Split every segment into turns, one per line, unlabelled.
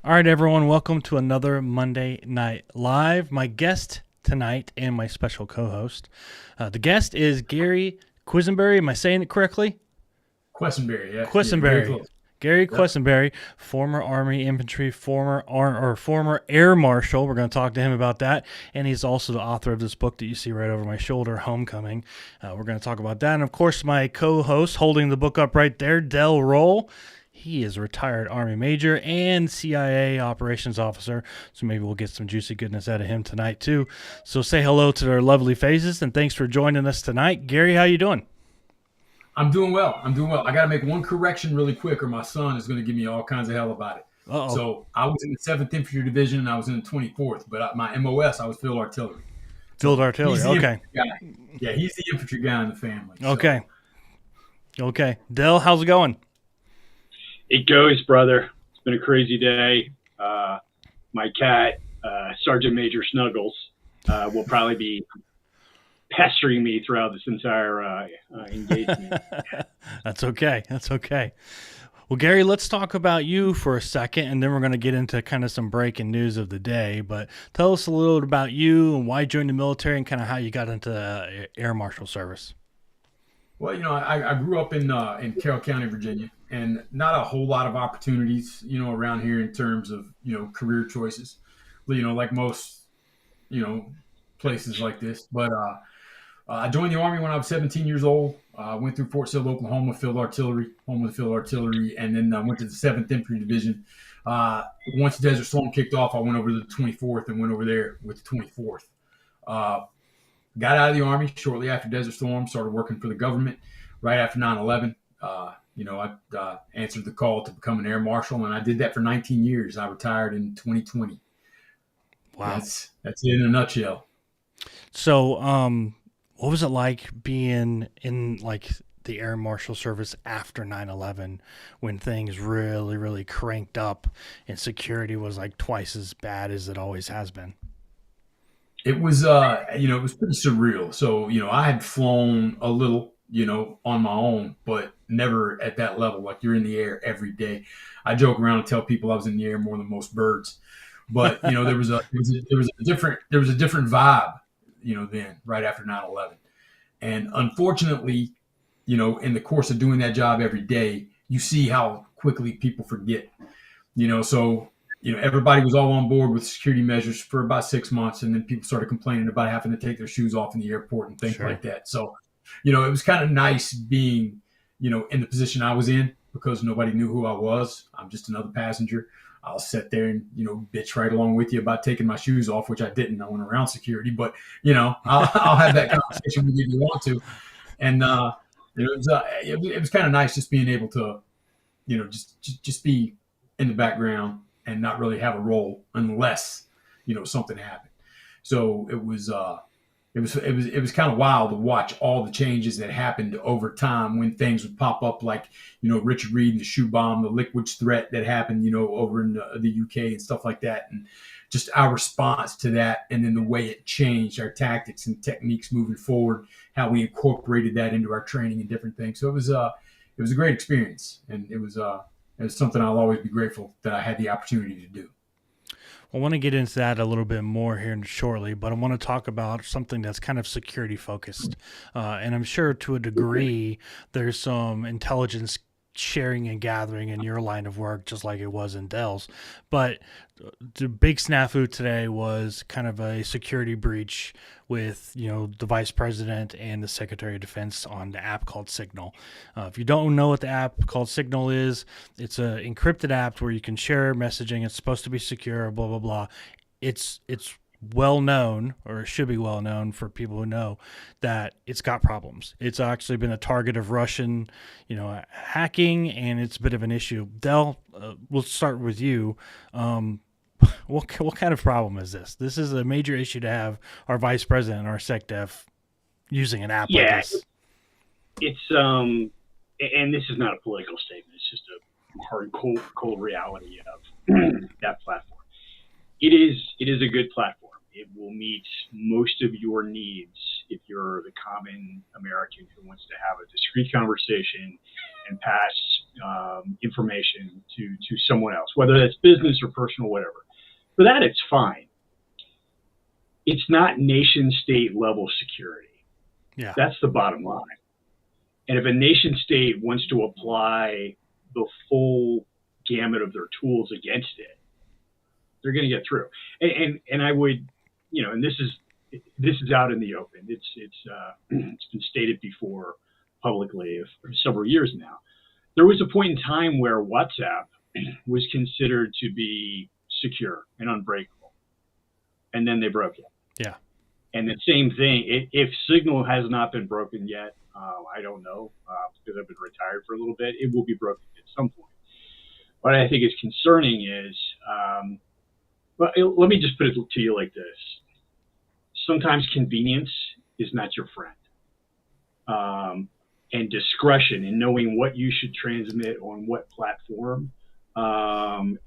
All right, everyone, welcome to another Monday Night Live. My guest tonight and my special co-host. The guest is Gary Quesenberry. Am I saying it correctly?
Quesenberry, yeah, very
Quesenberry.
close.
Gary
Yep.
Quesenberry, former Army infantry, former Air Marshal. We're going to talk to him about that, and he's also the author of this book that you see right over my shoulder, Homecoming. We're going to talk about that, and of course, my co-host holding the book up right there, Del Roll. He is a retired Army major and CIA operations officer, so maybe we'll get some juicy goodness out of him tonight too. So say hello to their lovely faces, and thanks for joining us tonight. Gary, how you doing?
I'm doing well. I got to make one correction really quick, or my son is going to give me all kinds of hell about it.
Uh-oh.
So I was in the 7th Infantry Division, and I was in the 24th, but my MOS, I was field artillery.
Field
So
artillery.
he's the
Okay.
infantry guy. Yeah, he's the infantry guy in the family.
Okay.
So
Okay. Dell, how's it going?
It goes, brother. It's been a crazy day. My cat, Sergeant Major Snuggles, will probably be pestering me throughout this entire engagement.
That's okay. That's okay. Well, Gary, let's talk about you for a second, and then we're going to get into kind of some breaking news of the day. But tell us a little bit about you and why you joined the military and kind of how you got into Air Marshal service.
Well, I grew up in Carroll County, Virginia, and not a whole lot of opportunities, around here in terms of career choices, like most places like this. But I joined the Army when I was 17 years old. Went through Fort Sill, Oklahoma, field artillery, home of the field artillery, and then went to the 7th Infantry Division. Once Desert Storm kicked off, I went over to the 24th and went over there with the 24th. Uh, got out of the Army shortly after Desert Storm, started working for the government right after 9/11. I answered the call to become an Air Marshal, and I did that for 19 years. I retired in 2020.
Wow.
That's it in a nutshell.
So, what was it like being in like the Air Marshal Service after 9/11 when things really, really cranked up and security was like twice as bad as it always has been?
It was pretty surreal. So, I had flown a little, on my own, but never at that level. Like you're in the air every day. I joke around and tell people I was in the air more than most birds. But there was a different vibe, then right after 9/11. And unfortunately, in the course of doing that job every day, you see how quickly people forget. So everybody was all on board with security measures for about 6 months, and then people started complaining about having to take their shoes off in the airport and things
Sure.
like that. So, it was kind of nice being, in the position I was in because nobody knew who I was. I'm just another passenger. I'll sit there and bitch right along with you about taking my shoes off, which I didn't. I went around security, but I'll have that conversation with you if you want to. And it was kind of nice just being able to just be in the background and not really have a role unless something happened. So it was kind of wild to watch all the changes that happened over time when things would pop up, like Richard Reed and the shoe bomb, the liquids threat that happened over in the UK and stuff like that, and just our response to that, and then the way it changed our tactics and techniques moving forward, how we incorporated that into our training and different things. So it was a great experience, and it's something I'll always be grateful that I had the opportunity to do.
I want to get into that a little bit more here shortly, but I want to talk about something that's kind of security focused. And I'm sure to a degree there's some intelligence sharing and gathering in your line of work, just like it was in Dell's. But the big snafu today was kind of a security breach with the vice president and the secretary of defense on the app called Signal. If you don't know what the app called Signal is, it's an encrypted app where you can share messaging. It's supposed to be secure, blah blah blah. It's well known, or it should be well known for people who know that it's got problems. It's actually been a target of Russian, hacking, and it's a bit of an issue. Dell, we'll start with you. What kind of problem is this? This is a major issue to have our vice president, our SECDEF, using an app like
Yeah,
this.
it's and this is not a political statement. It's just a hard, cold reality of that platform. It is a good platform. It will meet most of your needs if you're the common American who wants to have a discreet conversation and pass information to someone else, whether that's business or personal, whatever. For that, it's fine. It's not nation state level security.
Yeah.
That's the bottom line. And if a nation state wants to apply the full gamut of their tools against it, they're going to get through. And I would, and this is out in the open. It's been stated before publicly for several years now. There was a point in time where WhatsApp was considered to be secure and unbreakable, and then they broke it.
Yeah.
And the same thing, if Signal has not been broken yet, I don't know, because I've been retired for a little bit, it will be broken at some point. What I think is concerning is, let me just put it to you like this. Sometimes convenience is not your friend. And discretion in knowing what you should transmit on what platform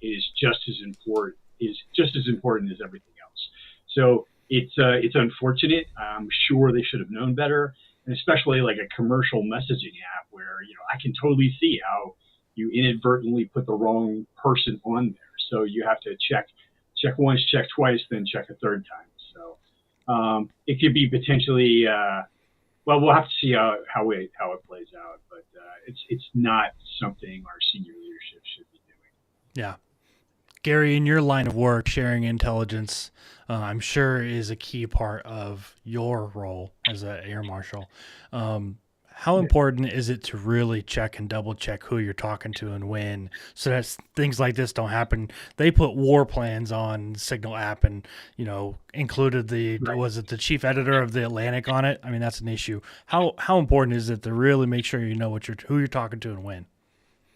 is just as important as everything else. So it's unfortunate. I'm sure they should have known better, and especially like a commercial messaging app where I can totally see how you inadvertently put the wrong person on there. So you have to check once, check twice, then check a third time. So it could be potentially. Well, we'll have to see how it plays out, but it's not something our senior leadership should be doing.
Yeah. Gary, in your line of work, sharing intelligence, I'm sure is a key part of your role as an air marshal. How important is it to really check and double check who you're talking to and when, so that things like this don't happen? They put war plans on Signal app and, included was it the chief editor of the Atlantic on it? I mean, that's an issue. How important is it to really make sure you know who you're talking to and when?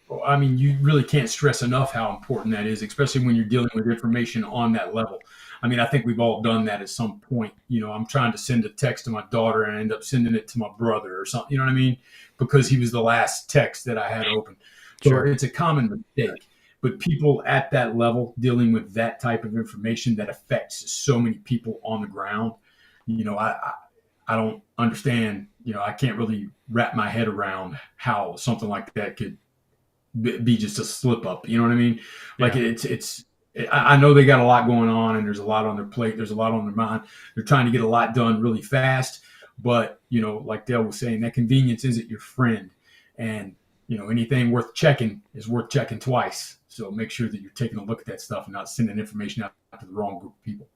Well, I mean, you really can't stress enough how important that is, especially when you're dealing with information on that level. I mean, I think we've all done that at some point. I'm trying to send a text to my daughter and I end up sending it to my brother or something, you know what I mean? Because he was the last text that I had open. So
Sure.
It's a common mistake. But people at that level dealing with that type of information that affects so many people on the ground, I don't understand. I can't really wrap my head around how something like that could be just a slip up. You know what I mean? Like I know they got a lot going on and there's a lot on their plate. There's a lot on their mind. They're trying to get a lot done really fast. But, like Dale was saying, that convenience isn't your friend. And, anything worth checking is worth checking twice. So make sure that you're taking a look at that stuff and not sending information out to the wrong group of people.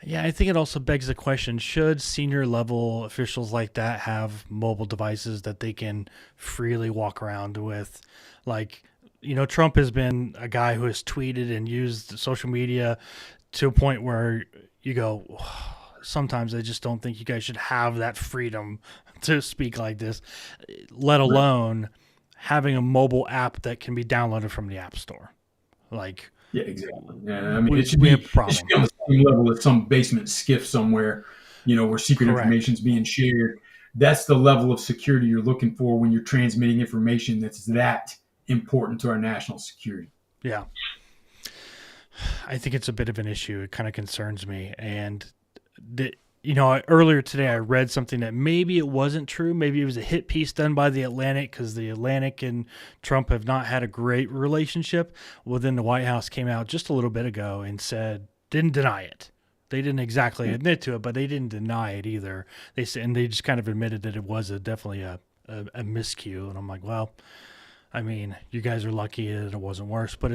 Yeah, I think it also begs the question, should senior level officials like that have mobile devices that they can freely walk around with? Like, Trump has been a guy who has tweeted and used social media to a point where you go, oh, sometimes I just don't think you guys should have that freedom to speak like this, let alone having a mobile app that can be downloaded from the App Store. Like,
yeah, exactly. Yeah, I mean, it should be
a problem.
It should be on the same level as some basement skiff somewhere, where secret information is being shared. That's the level of security you're looking for when you're transmitting information that's that important to our national security.
Yeah. I think it's a bit of an issue. It kind of concerns me. And, earlier today I read something that maybe it wasn't true. Maybe it was a hit piece done by the Atlantic because the Atlantic and Trump have not had a great relationship. Well, then the White House came out just a little bit ago and didn't deny it. They didn't exactly admit to it, but they didn't deny it either. They just kind of admitted that it was definitely a miscue. And I'm like, well, I mean, you guys are lucky that it wasn't worse, but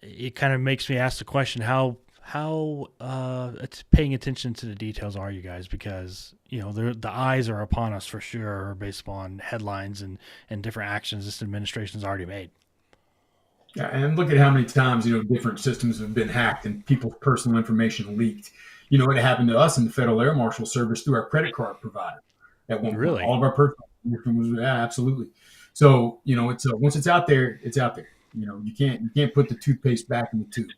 it kind of makes me ask the question, how paying attention to the details are you guys? Because, the eyes are upon us for sure based upon headlines and different actions this administration's already made.
Yeah, and look at how many times, different systems have been hacked and people's personal information leaked. It happened to us in the Federal Air Marshal Service through our credit card provider. At one point, all of our personal information was, absolutely. So, it's once it's out there, it's out there. You can't put the toothpaste back in the tube.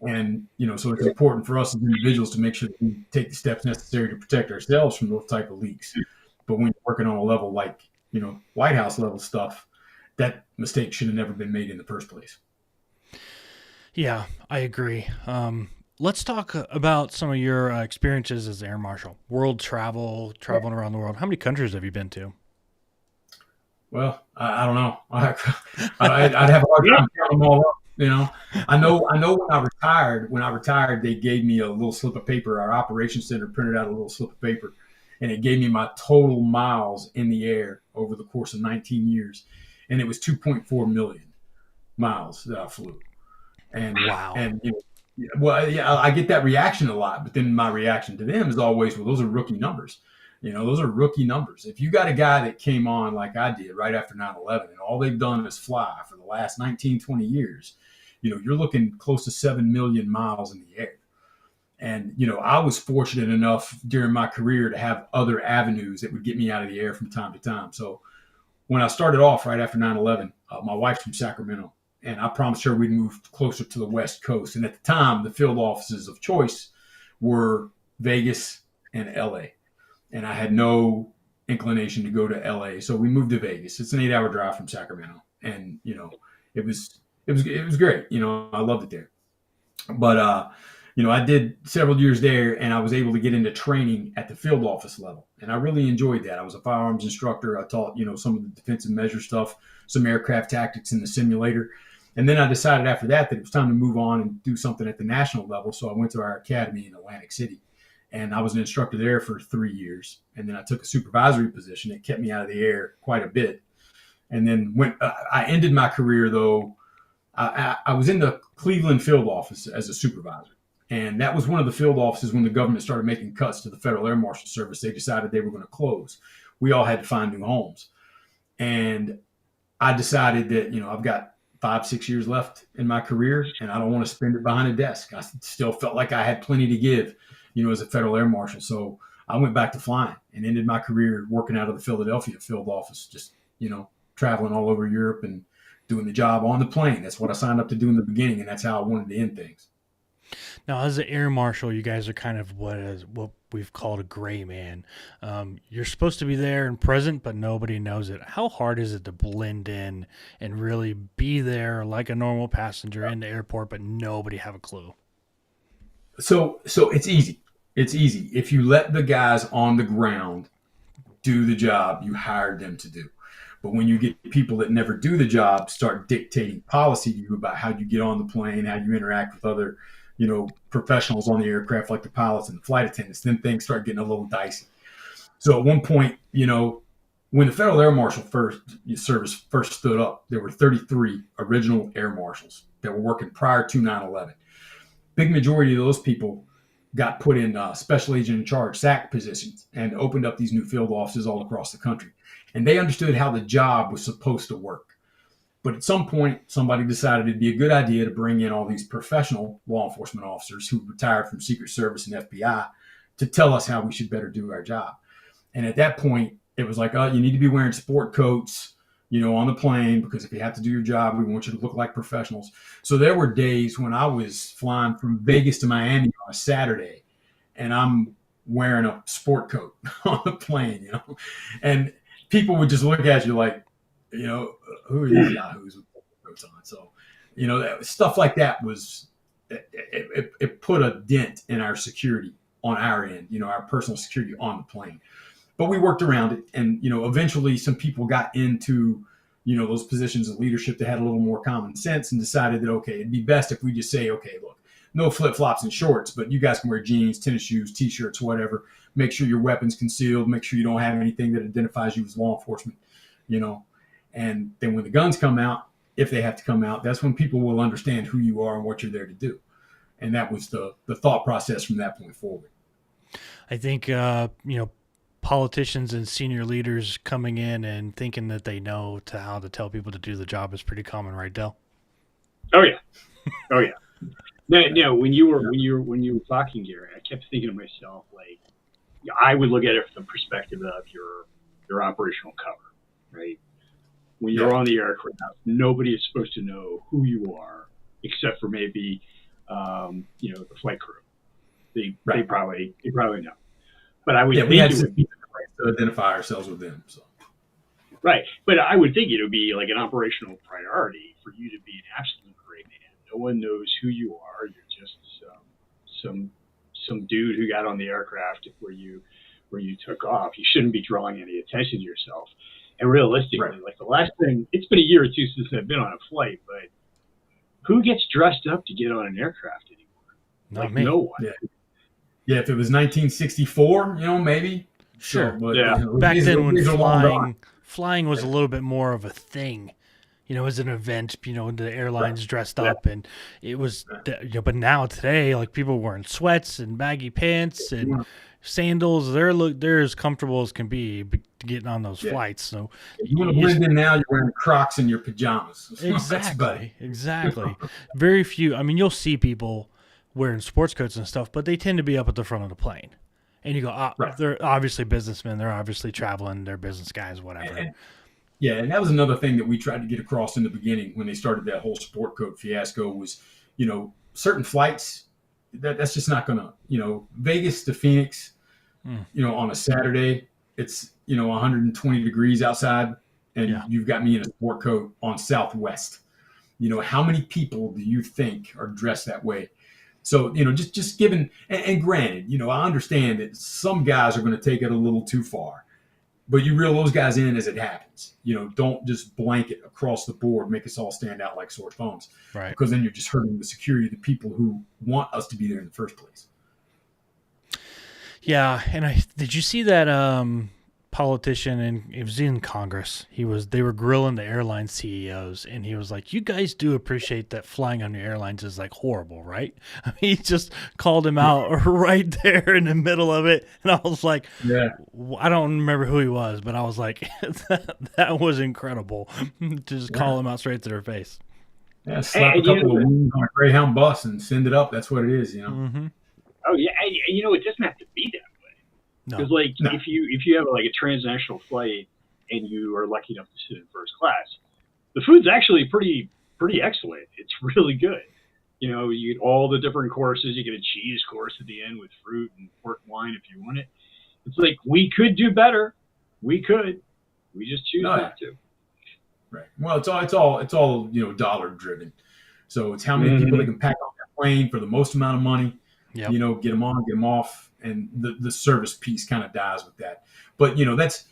And, so it's important for us as individuals to make sure that we take the steps necessary to protect ourselves from those type of leaks. But when you're working on a level like, White House level stuff, that mistake should have never been made in the first place.
Yeah, I agree. Let's talk about some of your experiences as Air Marshal. Traveling around the world. How many countries have you been to?
Well, I don't know. I'd have a hard time counting them all up. I know when I retired, they gave me a little slip of paper. Our operations center printed out a little slip of paper, and it gave me my total miles in the air over the course of 19 years, and it was 2.4 million miles that I flew. And
Wow.
well, yeah, I get that reaction a lot, but then my reaction to them is always, well, those are rookie numbers. Those are rookie numbers. If you got a guy that came on like I did right after 9/11, and all they've done is fly for the last 19, 20 years, you're looking close to 7 million miles in the air. And, I was fortunate enough during my career to have other avenues that would get me out of the air from time to time. So when I started off right after 9/11, my wife's from Sacramento, and I promised her we'd move closer to the West Coast. And at the time, the field offices of choice were Vegas and LA. And I had no inclination to go to LA. So we moved to Vegas. It's an 8-hour drive from Sacramento. And, it was great. I loved it there. But I did several years there, and I was able to get into training at the field office level, and I really enjoyed that. I was a firearms instructor. I taught some of the defensive measure stuff, some aircraft tactics in the simulator, and then I decided after that it was time to move on and do something at the national level. So I went to our academy in Atlantic City, and I was an instructor there for 3 years, and then I took a supervisory position. It kept me out of the air quite a bit, and then when I ended my career though, I was in the Cleveland field office as a supervisor. And that was one of the field offices when the government started making cuts to the Federal Air Marshal Service. They decided they were going to close. We all had to find new homes. And I decided that, I've got 5, 6 years left in my career, and I don't want to spend it behind a desk. I still felt like I had plenty to give, as a Federal Air Marshal. So I went back to flying and ended my career working out of the Philadelphia field office, just, traveling all over Europe and doing the job on the plane. That's what I signed up to do in the beginning, and that's how I wanted to end things.
Now, as an air marshal, you guys are kind of what we've called a gray man. You're supposed to be there and present, but nobody knows it. How hard is it to blend in and really be there like a normal passenger in the airport, but nobody have a clue?
So it's easy. It's easy. If you let the guys on the ground do the job you hired them to do. But when you get people that never do the job start dictating policy to you about how you get on the plane, how you interact with other, professionals on the aircraft like the pilots and the flight attendants, then things start getting a little dicey. So at one point, when the Federal Air Marshal Service first stood up, there were 33 original air marshals that were working prior to 9/11. Big majority of those people got put in special agent in charge, SAC positions, and opened up these new field offices all across the country. And they understood how the job was supposed to work. But at some point, somebody decided it'd be a good idea to bring in all these professional law enforcement officers who retired from Secret Service and FBI to tell us how we should better do our job. And at that point, it was like, you need to be wearing sport coats, on the plane, because if you have to do your job, we want you to look like professionals. So there were days when I was flying from Vegas to Miami on a Saturday, and I'm wearing a sport coat on the plane, and people would just look at you like, who are these yahoos with coats on? So, stuff like that it put a dent in our security on our end, our personal security on the plane. But we worked around it, and eventually some people got into those positions of leadership that had a little more common sense and decided that okay, it'd be best if we just say, okay, look, no flip flops and shorts, but you guys can wear jeans, tennis shoes, t-shirts, whatever. Make sure your weapon's concealed. Make sure you don't have anything that identifies you as law enforcement. And then when the guns come out, if they have to come out, that's when people will understand who you are and what you're there to do. And that was the thought process from that point forward.
I think politicians and senior leaders coming in and thinking that they know how to tell people to do the job is pretty common, right, Del?
Oh yeah, oh yeah. No, when you were talking, Gary, I kept thinking to myself, like, I would look at it from the perspective of your operational cover, right? When you're on the aircraft, nobody is supposed to know who you are, except for maybe the flight crew. They probably know. But I would think
it would be to identify ourselves with them. So.
Right. But I would think it would be like an operational priority for you to be an absolute great man. No one knows who you are. You're just some dude who got on the aircraft where you took off. You shouldn't be drawing any attention to yourself. And realistically,
Right.
like the last thing, it's been a year or two since I've been on a flight, but who gets dressed up to get on an aircraft anymore?
Not
Like
me.
no one.
Yeah, if it was 1964, maybe.
Sure.
So, but
Yeah.
Back
these
then when
are long gone.
flying was a little bit more of a thing. It was an event, the airlines dressed up, and it was, but now today, like, people wearing sweats and baggy pants and sandals, they're as comfortable as can be getting on those flights. So
If you want to blend in now, you're wearing Crocs in your pajamas.
exactly. Very few. I mean, you'll see people wearing sports coats and stuff, but they tend to be up at the front of the plane. And you go, they're obviously businessmen. They're obviously traveling. They're business guys, whatever.
And that was another thing that we tried to get across in the beginning when they started that whole sport coat fiasco was, certain flights, that's just not going to, Vegas to Phoenix, on a Saturday, it's, 120 degrees outside, and you've got me in a sport coat on Southwest. How many people do you think are dressed that way? So, just given, and granted, I understand that some guys are going to take it a little too far. But you reel those guys in as it happens. Don't just blanket across the board, make us all stand out like sore thumbs.
Right.
Because then you're just hurting the security of the people who want us to be there in the first place.
Yeah, and did you see that politician, and it was in Congress. They were grilling the airline CEOs, and he was like, "You guys do appreciate that flying on your airlines is like horrible, right?" He just called him out right there in the middle of it, and I was like, I don't remember who he was, but I was like, that was incredible. Just call him out straight to their face.
Yeah, slap a couple of wings on a Greyhound bus and send it up. That's what it is,
Mm-hmm.
Oh yeah, and it doesn't have to be that way. Because if you have like a transnational flight and you are lucky enough to sit in first class, the food's actually pretty excellent. It's really good. You get all the different courses. You get a cheese course at the end with fruit and pork wine if you want it. It's like we could do better. We could. We just choose not to.
Right. Well, it's all dollar driven. So it's how many people they can pack on that plane for the most amount of money.
Yep.
Get them on, get them off, and the service piece kind of dies with that. But that's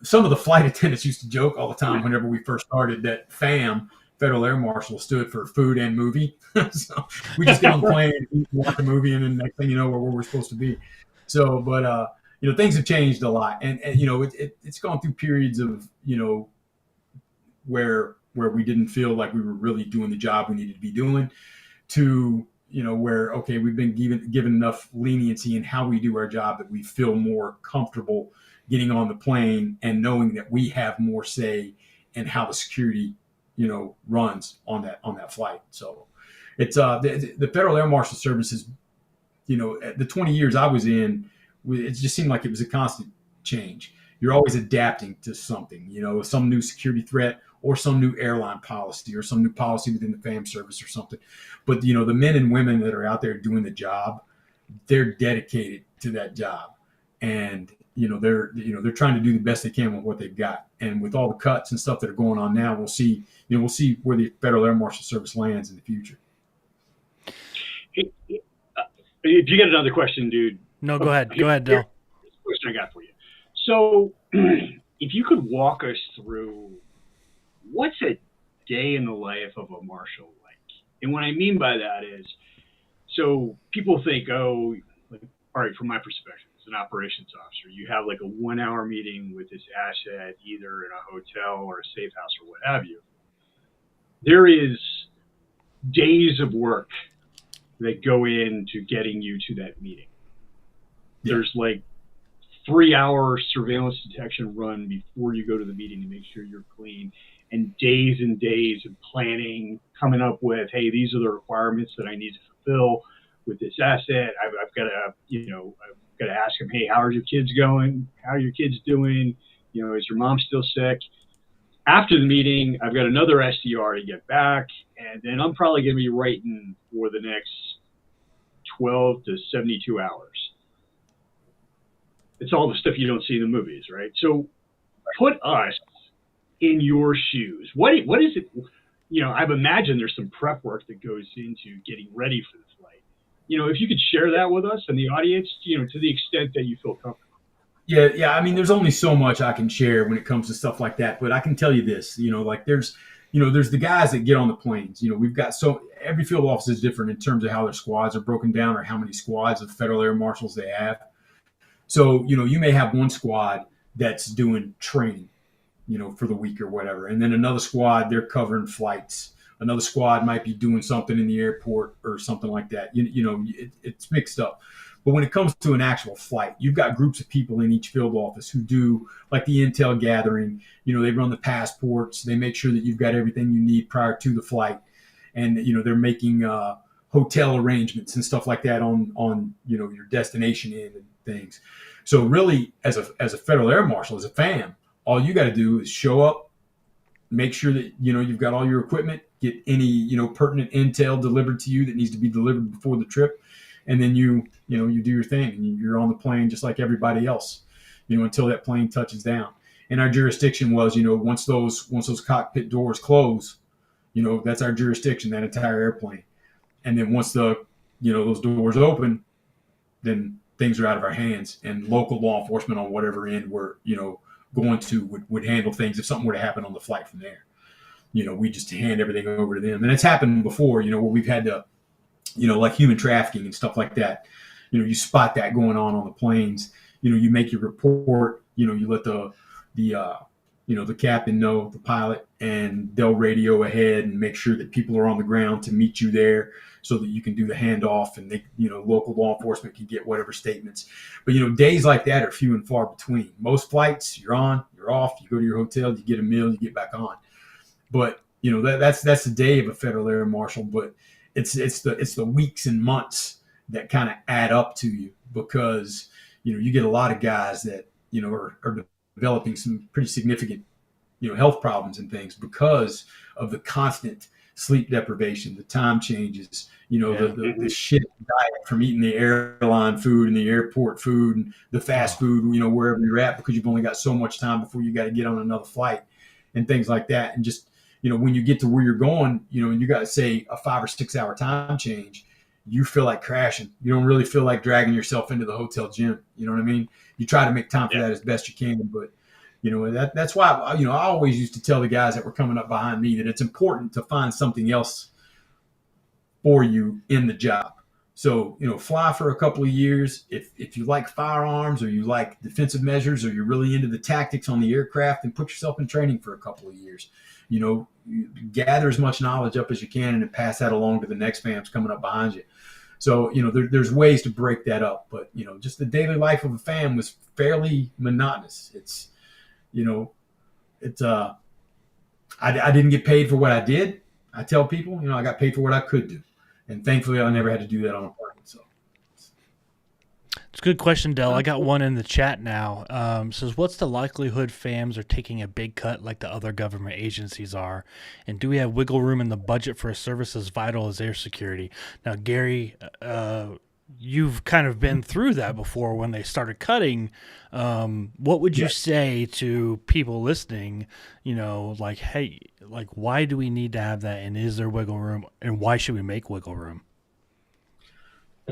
some of the flight attendants used to joke all the time whenever we first started that FAM, Federal Air Marshal, stood for food and movie. So we just get on the plane, watch a movie, and then next thing you know, where we're supposed to be. So, but things have changed a lot, and it's gone through periods of where we didn't feel like we were really doing the job we needed to be doing, to where, okay, we've been given enough leniency in how we do our job that we feel more comfortable getting on the plane and knowing that we have more say in how the security, runs on that flight. So it's the Federal Air Marshal Services, the 20 years I was in, it just seemed like it was a constant change. You're always adapting to something, some new security threat, or some new airline policy, or some new policy within the FAM service or something. But, the men and women that are out there doing the job, they're dedicated to that job. And, they're trying to do the best they can with what they've got. And with all the cuts and stuff that are going on now, we'll see where the Federal Air Marshal Service lands in the future.
If you get another question, dude.
No, go ahead. Go ahead, Dale.
Here's the question I got for you. So if you could walk us through, what's a day in the life of a marshal like? And what I mean by that is, so people think, all right, from my perspective as an operations officer, you have like a 1 hour meeting with this asset, either in a hotel or a safe house or what have you. There is days of work that go into getting you to that meeting. Yeah. There's like 3-hour surveillance detection run before you go to the meeting to make sure you're clean, and days of planning, coming up with, hey, these are the requirements that I need to fulfill with this asset. I've got to ask them, hey, how are your kids going? How are your kids doing? Is your mom still sick? After the meeting, I've got another SDR to get back, and then I'm probably going to be writing for the next 12 to 72 hours. It's all the stuff you don't see in the movies, right? So put us in your shoes. What is it? I've imagined there's some prep work that goes into getting ready for the flight. If you could share that with us and the audience, to the extent that you feel comfortable.
Yeah. I mean, there's only so much I can share when it comes to stuff like that, but I can tell you this, like there's the guys that get on the planes. We've got every field office is different in terms of how their squads are broken down or how many squads of Federal Air Marshals they have. So, you may have one squad that's doing training, for the week or whatever. And then another squad, they're covering flights. Another squad might be doing something in the airport or something like that. It's mixed up. But when it comes to an actual flight, you've got groups of people in each field office who do like the intel gathering. They run the passports. They make sure that you've got everything you need prior to the flight. And, they're making hotel arrangements and stuff like that on your destination in and things. So really, as a Federal Air Marshal, as a FAM, all you got to do is show up, make sure that you've got all your equipment, get any pertinent intel delivered to you that needs to be delivered before the trip, and then you do your thing and you're on the plane just like everybody else, until that plane touches down. And our jurisdiction was, once those cockpit doors close, that's our jurisdiction, that entire airplane. And then once those doors open, then things are out of our hands, and local law enforcement on whatever end we're going to would handle things if something were to happen on the flight from there. We just hand everything over to them. And it's happened before, where we've had to, like human trafficking and stuff like that. You spot that going on the planes. You make your report. You let the captain know, the pilot, and they'll radio ahead and make sure that people are on the ground to meet you there, so that you can do the handoff, and they, local law enforcement can get whatever statements. But days like that are few and far between. Most flights, you're on, you're off, you go to your hotel, you get a meal, you get back on. But that's the day of a Federal Air Marshal. But it's the weeks and months that kind of add up to you, because you get a lot of guys that are developing some pretty significant health problems and things because of the constant sleep deprivation, the time changes, the shit diet from eating the airline food and the airport food and the fast food, wherever you're at, because you've only got so much time before you got to get on another flight and things like that. And just, when you get to where you're going, and you got to say a 5 or 6 hour time change, you feel like crashing. You don't really feel like dragging yourself into the hotel gym. You know what I mean? You try to make time for that as best you can, but that's why, I always used to tell the guys that were coming up behind me that it's important to find something else for you in the job. So, fly for a couple of years. If you like firearms, or you like defensive measures, or you're really into the tactics on the aircraft, then put yourself in training for a couple of years. You gather as much knowledge up as you can, and then pass that along to the next FAMs coming up behind you. So, there's ways to break that up, but, just the daily life of a FAM was fairly monotonous. I didn't get paid for what I did. I tell people, I got paid for what I could do. And thankfully, I never had to do that on a plane. So
it's a good question, Del. I got one in the chat now. Says, what's the likelihood FAMs are taking a big cut like the other government agencies are? And do we have wiggle room in the budget for a service as vital as air security? Now, Gary, you've kind of been through that before when they started cutting. What would you say to people listening, like, hey, like, why do we need to have that? And is there wiggle room? And why should we make wiggle room?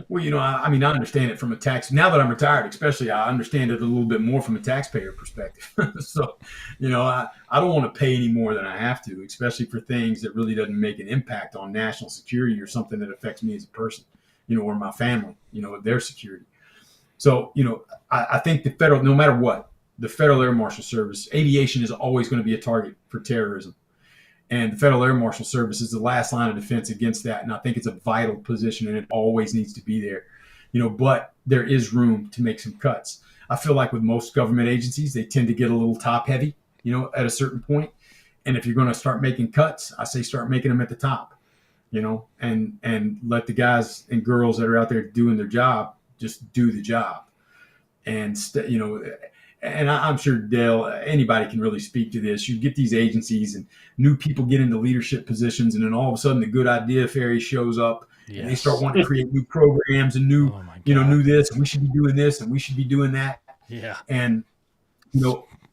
Well, I understand it from a tax. Now that I'm retired, especially, I understand it a little bit more from a taxpayer perspective. So, I don't want to pay any more than I have to, especially for things that really doesn't make an impact on national security or something that affects me as a person, or my family, their security. So, I think no matter what, the Federal Air Marshal Service, aviation is always going to be a target for terrorism. And the Federal Air Marshal Service is the last line of defense against that. And I think it's a vital position, and it always needs to be there. But there is room to make some cuts. I feel like with most government agencies, they tend to get a little top heavy, at a certain point. And if you're going to start making cuts, I say start making them at the top, and let the guys and girls that are out there doing their job just do the job. And, and I'm sure, Dale, anybody can really speak to this. You get these agencies and new people get into leadership positions, and then all of a sudden the good idea fairy shows up. Yes. And they start wanting to create new programs and new this, and we should be doing this, and we should be doing that.
Yeah.
And,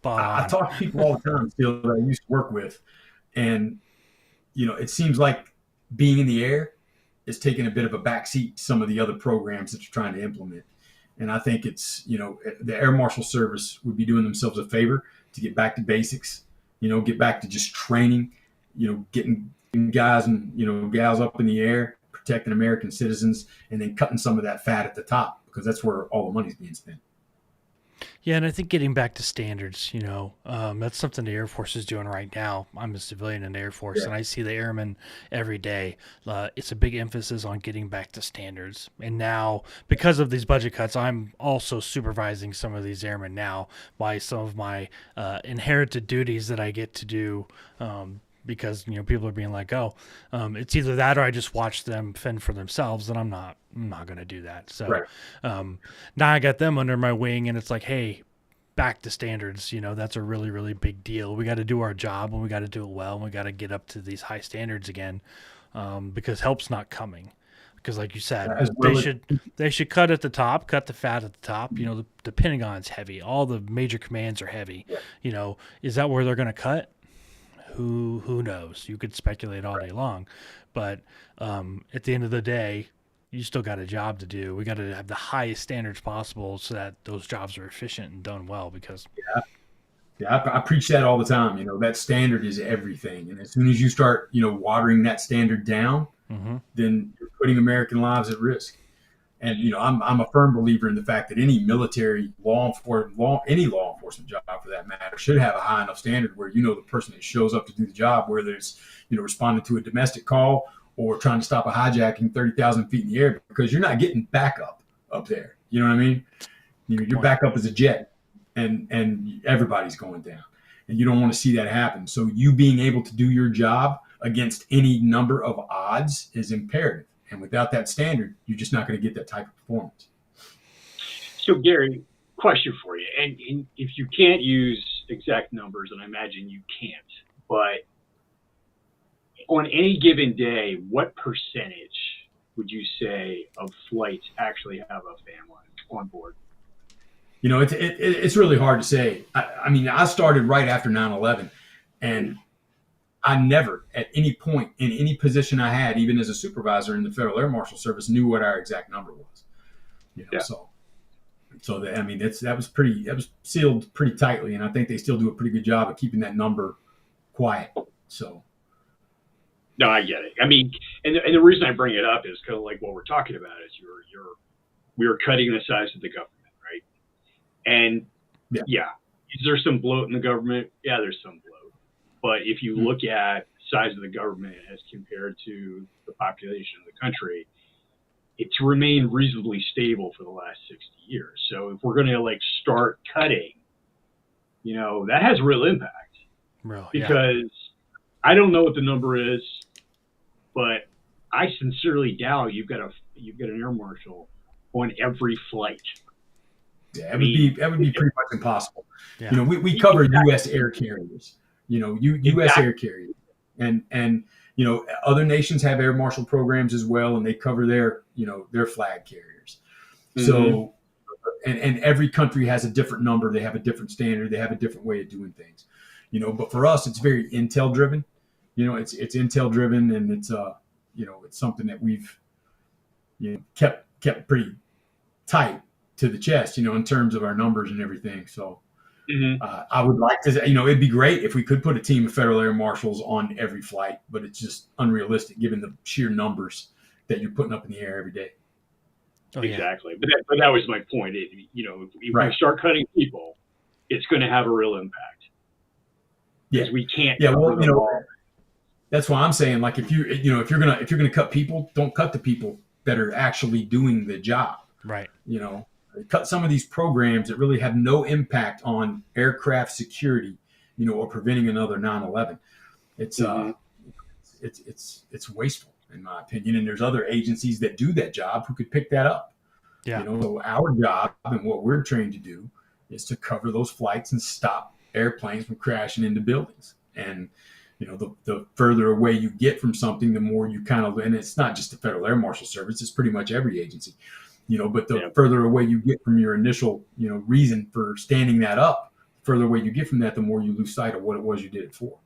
I talk to people all the time still that I used to work with, and, it seems like being in the air is taking a bit of a backseat to some of the other programs that you're trying to implement. And I think it's, the Air Marshal Service would be doing themselves a favor to get back to basics, get back to just training, getting guys and, gals up in the air, protecting American citizens, and then cutting some of that fat at the top, because that's where all the money's being spent.
Yeah, and I think getting back to standards, that's something the Air Force is doing right now. I'm a civilian in the Air Force, and I see the airmen every day. It's a big emphasis on getting back to standards. And now, because of these budget cuts, I'm also supervising some of these airmen now by some of my inherited duties that I get to do. Because people are being like, oh, it's either that or I just watch them fend for themselves, and I'm not going to do that. So now I got them under my wing, and it's like, hey, back to standards. That's a really, really big deal. We got to do our job, and we got to do it well, and we got to get up to these high standards again, because help's not coming. Because like you said, they should cut at the top, cut the fat at the top. The Pentagon's heavy. All the major commands are heavy. Is that where they're going to cut? Who knows? You could speculate all day long, but at the end of the day, you still got a job to do. We got to have the highest standards possible so that those jobs are efficient and done well. Because
I preach that all the time. That standard is everything, and as soon as you start, watering that standard down, then you're putting American lives at risk. And I'm a firm believer in the fact that any military any law enforcement job for that matter should have a high enough standard where the person that shows up to do the job, whether it's responding to a domestic call or trying to stop a hijacking 30,000 feet in the air, because you're not getting backup up there. You know what I mean? Your backup is a jet, and everybody's going down, and you don't want to see that happen. So you being able to do your job against any number of odds is imperative. And without that standard, you're just not going to get that type of performance.
So, Gary, question for you. And if you can't use exact numbers, and I imagine you can't, but on any given day, what percentage would you say of flights actually have a family on board?
It's really hard to say. I started right after 9/11, and I never, at any point in any position I had, even as a supervisor in the Federal Air Marshal Service, knew what our exact number was. That was sealed pretty tightly, and I think they still do a pretty good job of keeping that number quiet. So,
no, I get it. And the reason I bring it up is kind of like what we're talking about is we are cutting the size of the government, right? And is there some bloat in the government? Yeah, there's some bloat. But if you look at the size of the government as compared to the population of the country, it's remained reasonably stable for the last 60 years. So if we're going to start cutting, that has real impact. Because I don't know what the number is, but I sincerely doubt you've got an air marshal on every flight.
Yeah, that would be pretty much impossible. Yeah. We cover U.S. air carriers. U.S. air carriers, and other nations have air marshal programs as well, and they cover their flag carriers. So, and every country has a different number. They have a different standard. They have a different way of doing things. But for us, it's very intel driven. It's intel driven, and it's it's something that we've kept pretty tight to the chest. In terms of our numbers and everything. So. I would like to, it'd be great if we could put a team of Federal Air Marshals on every flight, but it's just unrealistic given the sheer numbers that you're putting up in the air every day.
Exactly. But that was my point. If we start cutting people, it's going to have a real impact. Because we can't.
Yeah. Well, that's why I'm saying, if you're gonna cut people, don't cut the people that are actually doing the job.
Right.
Cut some of these programs that really have no impact on aircraft security, or preventing another 9/11. It's wasteful in my opinion. And there's other agencies that do that job who could pick that up. Yeah. So our job and what we're trained to do is to cover those flights and stop airplanes from crashing into buildings. And the further away you get from something, the more you and it's not just the Federal Air Marshal Service; it's pretty much every agency. But the further away you get from your initial, reason for standing that up, further away you get from that, the more you lose sight of what it was you did it for.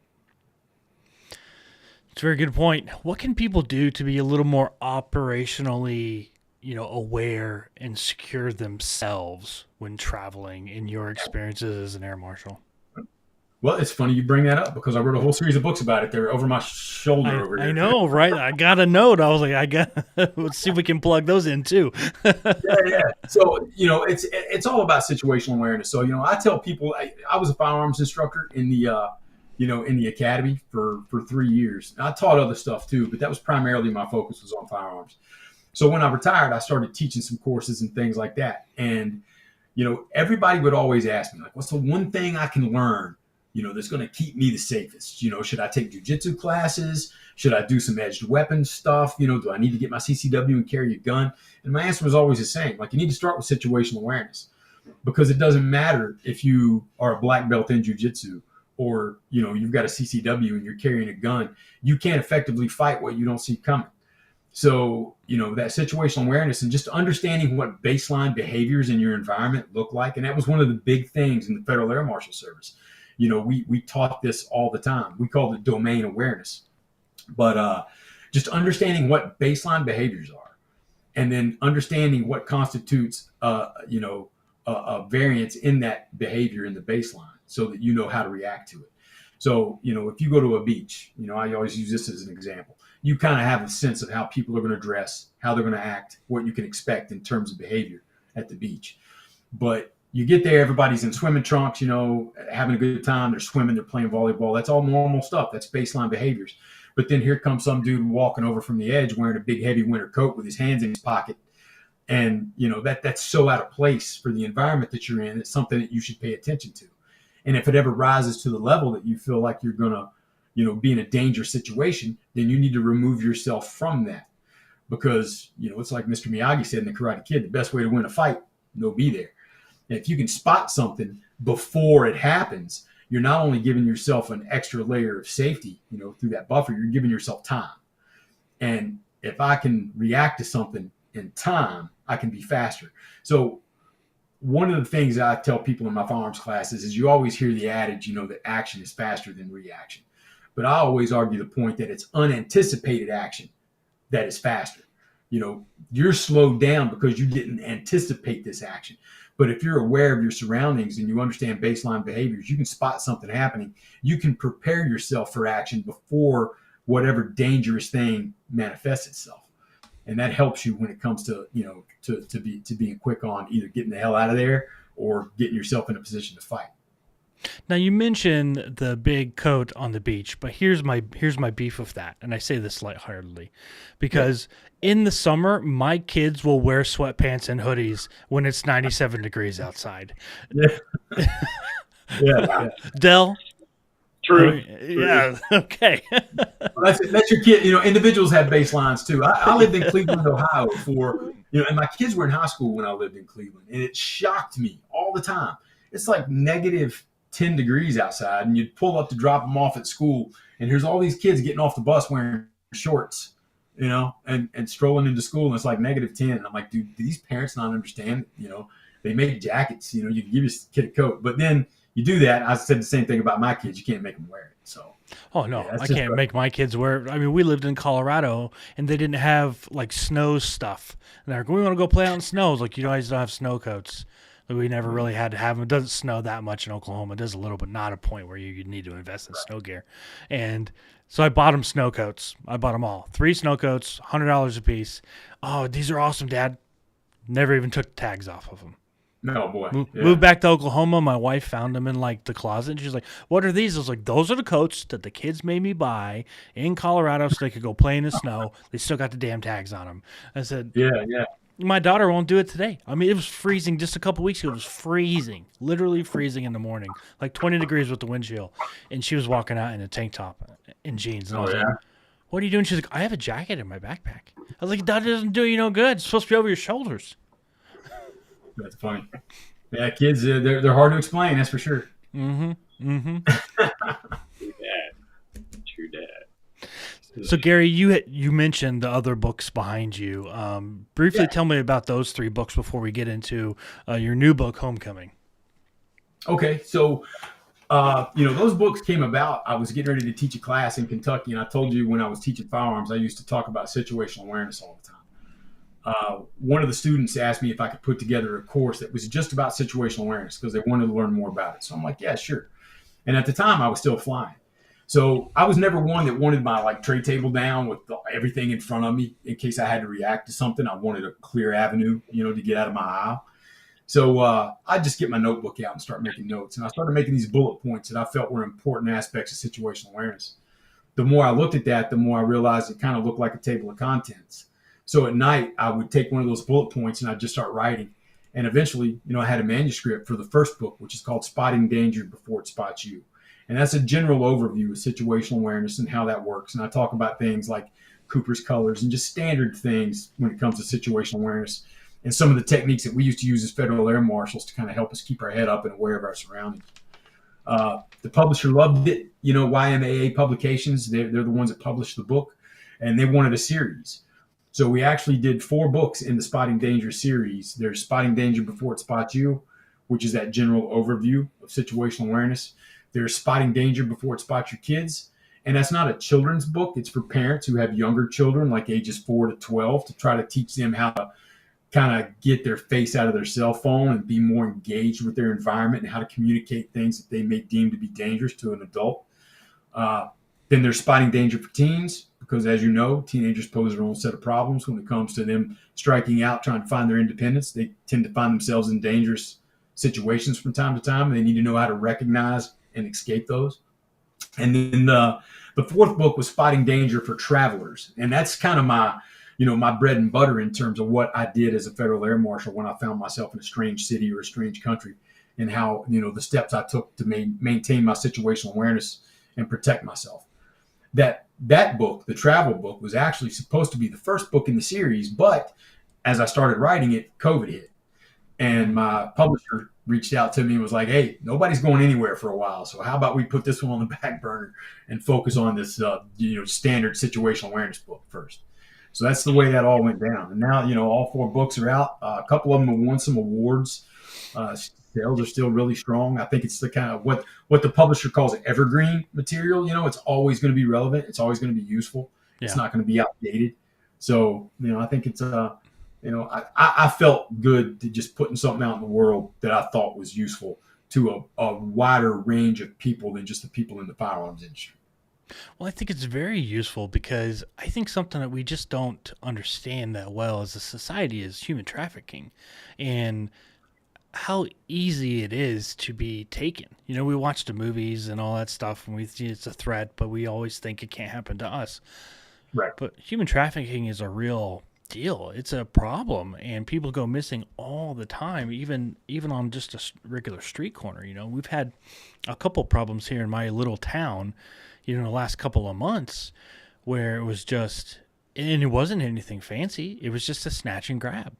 It's a very good point. What can people do to be a little more operationally, aware and secure themselves when traveling in your experiences as an air marshal?
Well, it's funny you bring that up because I wrote a whole series of books about it. They're over my shoulder over here.
I know, right? I got a note. I was like, let's see if we can plug those in too.
Yeah. So, it's all about situational awareness. So, I tell people, I was a firearms instructor in the, in the academy for 3 years. And I taught other stuff too, but that was primarily my focus was on firearms. So when I retired, I started teaching some courses and things like that. And, everybody would always ask me, like, what's the one thing I can learn, that's going to keep me the safest? Should I take jujitsu classes? Should I do some edged weapons stuff? Do I need to get my CCW and carry a gun? And my answer was always the same. Like, you need to start with situational awareness, because it doesn't matter if you are a black belt in jujitsu or, you've got a CCW and you're carrying a gun. You can't effectively fight what you don't see coming. So, that situational awareness and just understanding what baseline behaviors in your environment look like. And that was one of the big things in the Federal Air Marshal Service. We taught this all the time. We called it domain awareness. But just understanding what baseline behaviors are, and then understanding what constitutes, a variance in that behavior in the baseline, so that you know how to react to it. So, if you go to a beach, I always use this as an example. You kind of have a sense of how people are going to dress, how they're going to act, what you can expect in terms of behavior at the beach. But you get there, everybody's in swimming trunks, having a good time. They're swimming, they're playing volleyball. That's all normal stuff. That's baseline behaviors. But then here comes some dude walking over from the edge wearing a big heavy winter coat with his hands in his pocket. And, that's so out of place for the environment that you're in. It's something that you should pay attention to. And if it ever rises to the level that you feel like you're going to, be in a dangerous situation, then you need to remove yourself from that. Because, it's like Mr. Miyagi said in The Karate Kid, the best way to win a fight, be there. And if you can spot something before it happens, you're not only giving yourself an extra layer of safety, through that buffer, you're giving yourself time. And if I can react to something in time, I can be faster. So one of the things I tell people in my firearms classes is you always hear the adage, that action is faster than reaction. But I always argue the point that it's unanticipated action that is faster. You're slowed down because you didn't anticipate this action. But if you're aware of your surroundings and you understand baseline behaviors, you can spot something happening. You can prepare yourself for action before whatever dangerous thing manifests itself. And that helps you when it comes to, to being quick on either getting the hell out of there or getting yourself in a position to fight.
Now, you mentioned the big coat on the beach, but here's my beef with that. And I say this lightheartedly because in the summer, my kids will wear sweatpants and hoodies when it's 97 degrees outside.
Yeah.
Dell?
True.
Yeah. Okay.
Well, that's your kid. Individuals have baselines too. I lived in Cleveland, Ohio for, and my kids were in high school when I lived in Cleveland, and it shocked me all the time. It's like negative 10 degrees outside, and you'd pull up to drop them off at school, and here's all these kids getting off the bus wearing shorts, and strolling into school, and it's like negative 10. And I'm like, dude, do these parents not understand? They make jackets, you can give your kid a coat, but then you do that. I said the same thing about my kids. You can't make them wear it. So.
Oh, no,
yeah,
I can't make my kids wear it. I mean, we lived in Colorado, and they didn't have, like, snow stuff. And they're like, we want to go play out in snow. It's like, you guys don't have snow coats. Like, we never really had to have them. It doesn't snow that much in Oklahoma. It does a little, but not a point where you need to invest in snow gear. And so I bought them snow coats. I bought them all. 3 snow coats, $100 a piece. Oh, these are awesome, Dad. Never even took the tags off of them.
No, boy.
Moved back to Oklahoma. My wife found them in, like, the closet. And she's like, what are these? I was like, those are the coats that the kids made me buy in Colorado so they could go play in the snow. They still got the damn tags on them. I said,
yeah.
My daughter won't do it today. I mean, it was freezing just a couple weeks ago. It was freezing, literally freezing in the morning, like 20 degrees with the wind chill. And she was walking out in a tank top and jeans. And I was like, what are you doing? She's like, I have a jacket in my backpack. I was like, that doesn't do you no good. It's supposed to be over your shoulders.
That's funny. Yeah, kids, they're hard to explain, that's for sure.
Mm-hmm. Mm-hmm.
True dad.
So, Gary, you mentioned the other books behind you. Briefly tell me about those 3 books before we get into your new book, Homecoming.
Okay, so, those books came about. I was getting ready to teach a class in Kentucky, and I told you when I was teaching firearms, I used to talk about situational awareness all the time. one of the students asked me if I could put together a course that was just about situational awareness because they wanted to learn more about it. So I'm like, yeah, sure. And at the time, I was still flying. So I was never one that wanted my like tray table down with everything in front of me in case I had to react to something. I wanted a clear avenue, to get out of my aisle. So I'd just get my notebook out and start making notes. And I started making these bullet points that I felt were important aspects of situational awareness. The more I looked at that, the more I realized it kind of looked like a table of contents. So at night, I would take one of those bullet points and I'd just start writing. And eventually, I had a manuscript for the first book, which is called Spotting Danger Before It Spots You. And that's a general overview of situational awareness and how that works. And I talk about things like Cooper's colors and just standard things when it comes to situational awareness and some of the techniques that we used to use as Federal Air Marshals to kind of help us keep our head up and aware of our surroundings. The publisher loved it. YMAA Publications, they're the ones that published the book, and they wanted a series. So we actually did 4 books in the Spotting Danger series. There's Spotting Danger Before It Spots You, which is that general overview of situational awareness. There's Spotting Danger Before It Spots Your Kids. And that's not a children's book. It's for parents who have younger children, like ages 4 to 12, to try to teach them how to kind of get their face out of their cell phone and be more engaged with their environment and how to communicate things that they may deem to be dangerous to an adult. Then there's Spotting Danger for Teens, because as you know, teenagers pose their own set of problems when it comes to them striking out, trying to find their independence. They tend to find themselves in dangerous situations from time to time, and they need to know how to recognize and escape those. And then the 4th book was Spotting Danger for Travelers. And that's kind of my bread and butter in terms of what I did as a Federal Air Marshal when I found myself in a strange city or a strange country, and how, the steps I took to maintain my situational awareness and protect myself. That book, the travel book, was actually supposed to be the first book in the series, but as I started writing it, COVID hit. And my publisher reached out to me and was like, hey, nobody's going anywhere for a while, so how about we put this one on the back burner and focus on this standard situational awareness book first. So that's the way that all went down. And now, all 4 books are out. A couple of them have won some awards. Sales are still really strong. I think it's the kind of what the publisher calls evergreen material. It's always going to be relevant. It's always going to be useful. Yeah. It's not going to be outdated. So, I think it's, I felt good to just putting something out in the world that I thought was useful to a wider range of people than just the people in the firearms industry.
Well, I think it's very useful because I think something that we just don't understand that well as a society is human trafficking and how easy it is to be taken. We watch the movies and all that stuff and it's a threat, but we always think it can't happen to us.
Right.
But human trafficking is a real deal. It's a problem, and people go missing all the time, even on just a regular street corner. We've had a couple problems here in my little town, in the last couple of months, where it was just, and it wasn't anything fancy. It was just a snatch and grab.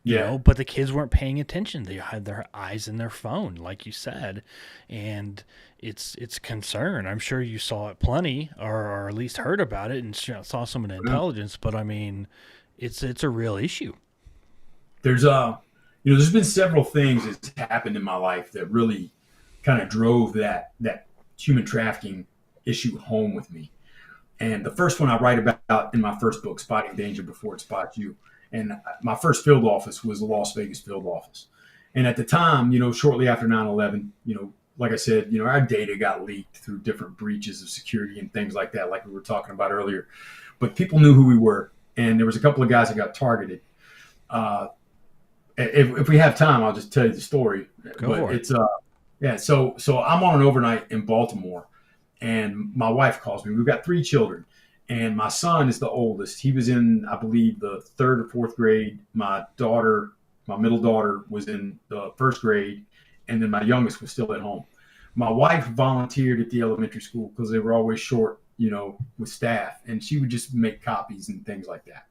But the kids weren't paying attention. They had their eyes in their phone, like you said, and it's concern. I'm sure you saw it plenty, or at least heard about it and saw some of the intelligence. But I mean, it's a real issue.
There's there's been several things that's happened in my life that really kind of drove that human trafficking issue home with me. And the first one I write about in my first book, Spotting Danger Before It Spots You. And my first field office was the Las Vegas field office. And at the time, shortly after 9/11, like I said, our data got leaked through different breaches of security and things like that, like we were talking about earlier. But people knew who we were. And there was a couple of guys that got targeted. If we have time, I'll just tell you the story.
Go for it.
It's so I'm on an overnight in Baltimore, and my wife calls me. We've got 3 children, and my son is the oldest. He was in, I believe, the 3rd or 4th grade. My middle daughter, was in the 1st grade, and then my youngest was still at home. My wife volunteered at the elementary school because they were always short, with staff, and she would just make copies and things like that.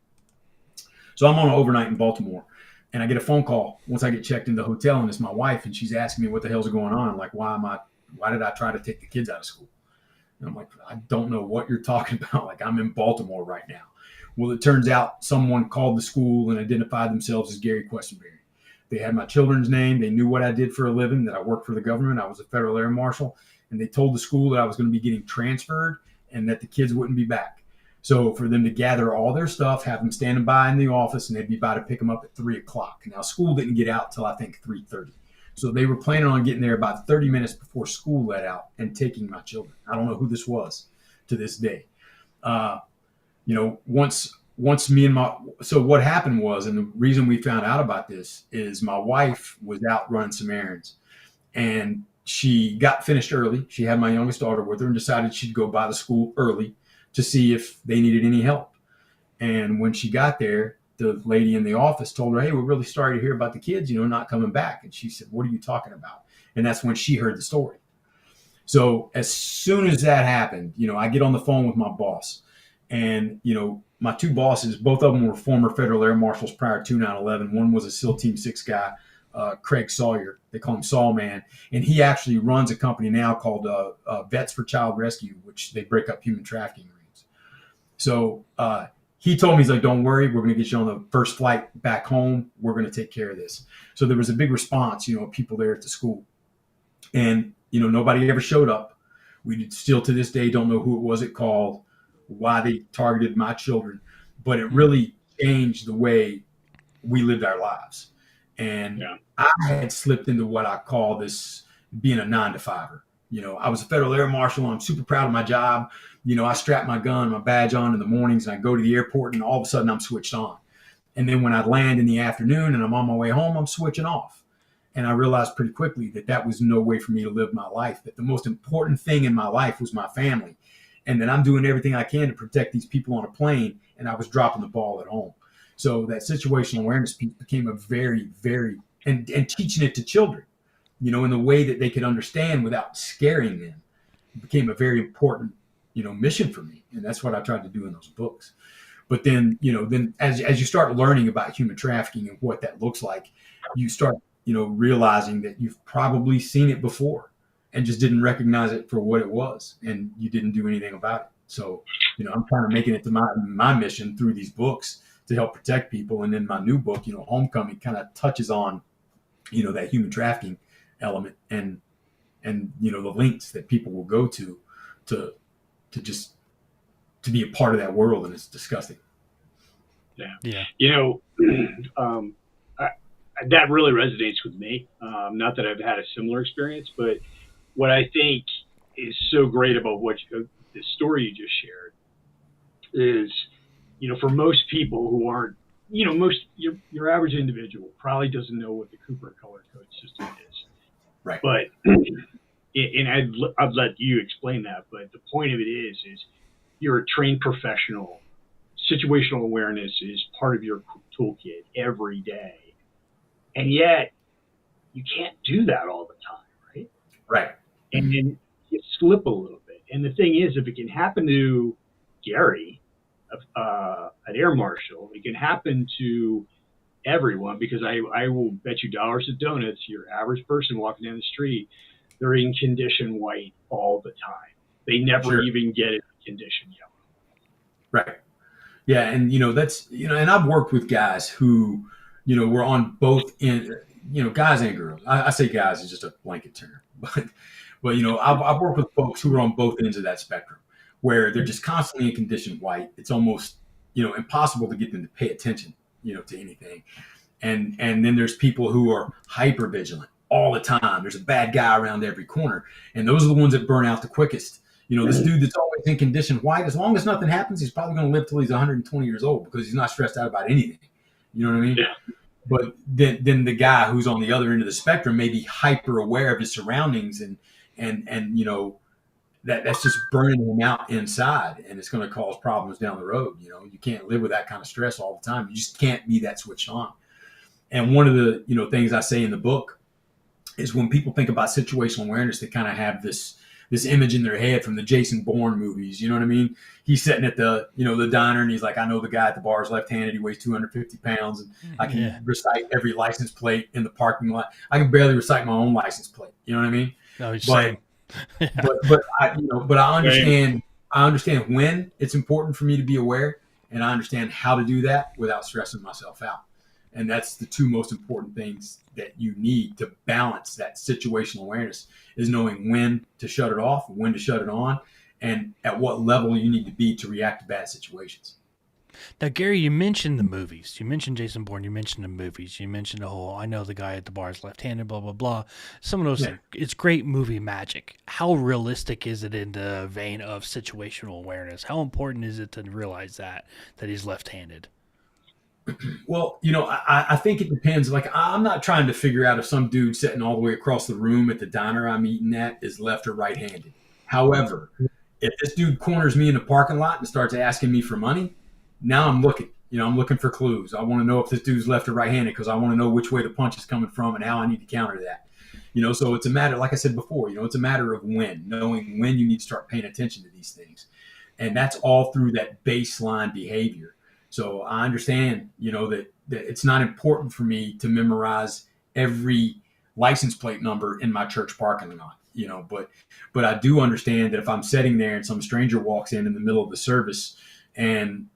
So I'm on an overnight in Baltimore, and I get a phone call once I get checked into the hotel, and it's my wife, and she's asking me what the hell's going on. Like, why did I try to take the kids out of school? And I'm like, I don't know what you're talking about. Like, I'm in Baltimore right now. Well, it turns out someone called the school and identified themselves as Gary Quesenberry. They had my children's name. They knew what I did for a living, that I worked for the government. I was a Federal Air Marshal. And they told the school that I was going to be getting transferred and that the kids wouldn't be back. So for them to gather all their stuff, have them standing by in the office, and they'd be about to pick them up at 3:00. Now school didn't get out till I think 3:30. So they were planning on getting there about 30 minutes before school let out and taking my children. I don't know who this was to this day. Once me and so what happened was, and the reason we found out about this is my wife was out running some errands, and she got finished early. She had my youngest daughter with her and decided she'd go by the school early to see if they needed any help. And when she got there, the lady in the office told her, "Hey, we're really sorry to hear about the kids, not coming back." And she said, "What are you talking about?" And that's when she heard the story. So as soon as that happened, I get on the phone with my boss, and, my two bosses, both of them were former Federal Air Marshals prior to 9/11. One was a SEAL Team 6 guy, Craig Sawyer. They call him Saw Man. And he actually runs a company now called Vets for Child Rescue, which they break up human trafficking rings. So he told me, he's like, "Don't worry, we're going to get you on the first flight back home. We're going to take care of this." So there was a big response, of people there at the school. And, nobody ever showed up. We still to this day don't know who it was it called, why they targeted my children, but it really changed the way we lived our lives. And I had slipped into what I call this being a 9-to-5er. I was a Federal Air Marshal, and I'm super proud of my job. I strap my gun, my badge on in the mornings, and I go to the airport, and all of a sudden I'm switched on. And then when I land in the afternoon and I'm on my way home, I'm switching off. And I realized pretty quickly that was no way for me to live my life, that the most important thing in my life was my family, and that I'm doing everything I can to protect these people on a plane, and I was dropping the ball at home. So that situational awareness piece became a very, very, and teaching it to children, in the way that they could understand without scaring them, became a very important, mission for me. And that's what I tried to do in those books. But then, as you start learning about human trafficking and what that looks like, you start, realizing that you've probably seen it before and just didn't recognize it for what it was, and you didn't do anything about it. So, I'm kind of making it to my mission through these books to help protect people. And then my new book, Homecoming, kind of touches on, that human trafficking element and the links that people will go to be a part of that world. And it's disgusting.
Yeah. That really resonates with me. Not that I've had a similar experience, but what I think is so great about the story you just shared is, for most people who aren't, your average individual probably doesn't know what the Cooper color code system is.
Right.
But, and I'd let you explain that, but the point of it is you're a trained professional. Situational awareness is part of your toolkit every day. And yet you can't do that all the time, right?
Right.
And then you slip a little bit. And the thing is, if it can happen to Gary, an air marshal, it can happen to everyone, because I will bet you dollars to donuts, your average person walking down the street, they're in condition white all the time. They never even get it in condition yellow.
Right. Yeah. And, that's, and I've worked with guys who, were on both end, guys and girls. I say guys is just a blanket term, but I've worked with folks who are on both ends of that spectrum, where they're just constantly in condition white. It's almost, impossible to get them to pay attention, to anything. And then there's people who are hyper vigilant all the time. There's a bad guy around every corner. And those are the ones that burn out the quickest. This dude that's always in condition white, as long as nothing happens, he's probably going to live till he's 120 years old, because he's not stressed out about anything. You know what I mean?
Yeah.
But then the guy who's on the other end of the spectrum may be hyper aware of his surroundings, and that's just burning him out inside, and it's going to cause problems down the road. You can't live with that kind of stress all the time. You just can't be that switched on. And one of the things I say in the book is, when people think about situational awareness, they kind of have this image in their head from the Jason Bourne movies. You know what I mean? He's sitting at the diner, and he's like, "I know the guy at the bar is left-handed. He weighs 250 pounds, and I can recite every license plate in the parking lot. I can barely recite my own license plate." You know what I mean?
No,
but I understand. I understand when it's important for me to be aware, and I understand how to do that without stressing myself out. And that's the two most important things that you need to balance that situational awareness, is knowing when to shut it off, when to shut it on, and at what level you need to be to react to bad situations.
Now, Gary, you mentioned the movies. You mentioned Jason Bourne. You mentioned the movies. You mentioned the whole, I know the guy at the bar is left-handed, blah, blah, blah. Some of those things. It's great movie magic. How realistic is it in the vein of situational awareness? How important is it to realize that he's left-handed?
Well, I think it depends. Like, I'm not trying to figure out if some dude sitting all the way across the room at the diner I'm eating at is left or right-handed. However, if this dude corners me in the parking lot and starts asking me for money, now I'm looking. I'm looking for clues. I want to know if this dude's left or right-handed because I want to know which way the punch is coming from and how I need to counter that. So it's a matter, like I said before, it's a matter of knowing when you need to start paying attention to these things. And that's all through that baseline behavior. So I understand, that it's not important for me to memorize every license plate number in my church parking lot, but I do understand that if I'm sitting there and some stranger walks in the middle of the service and,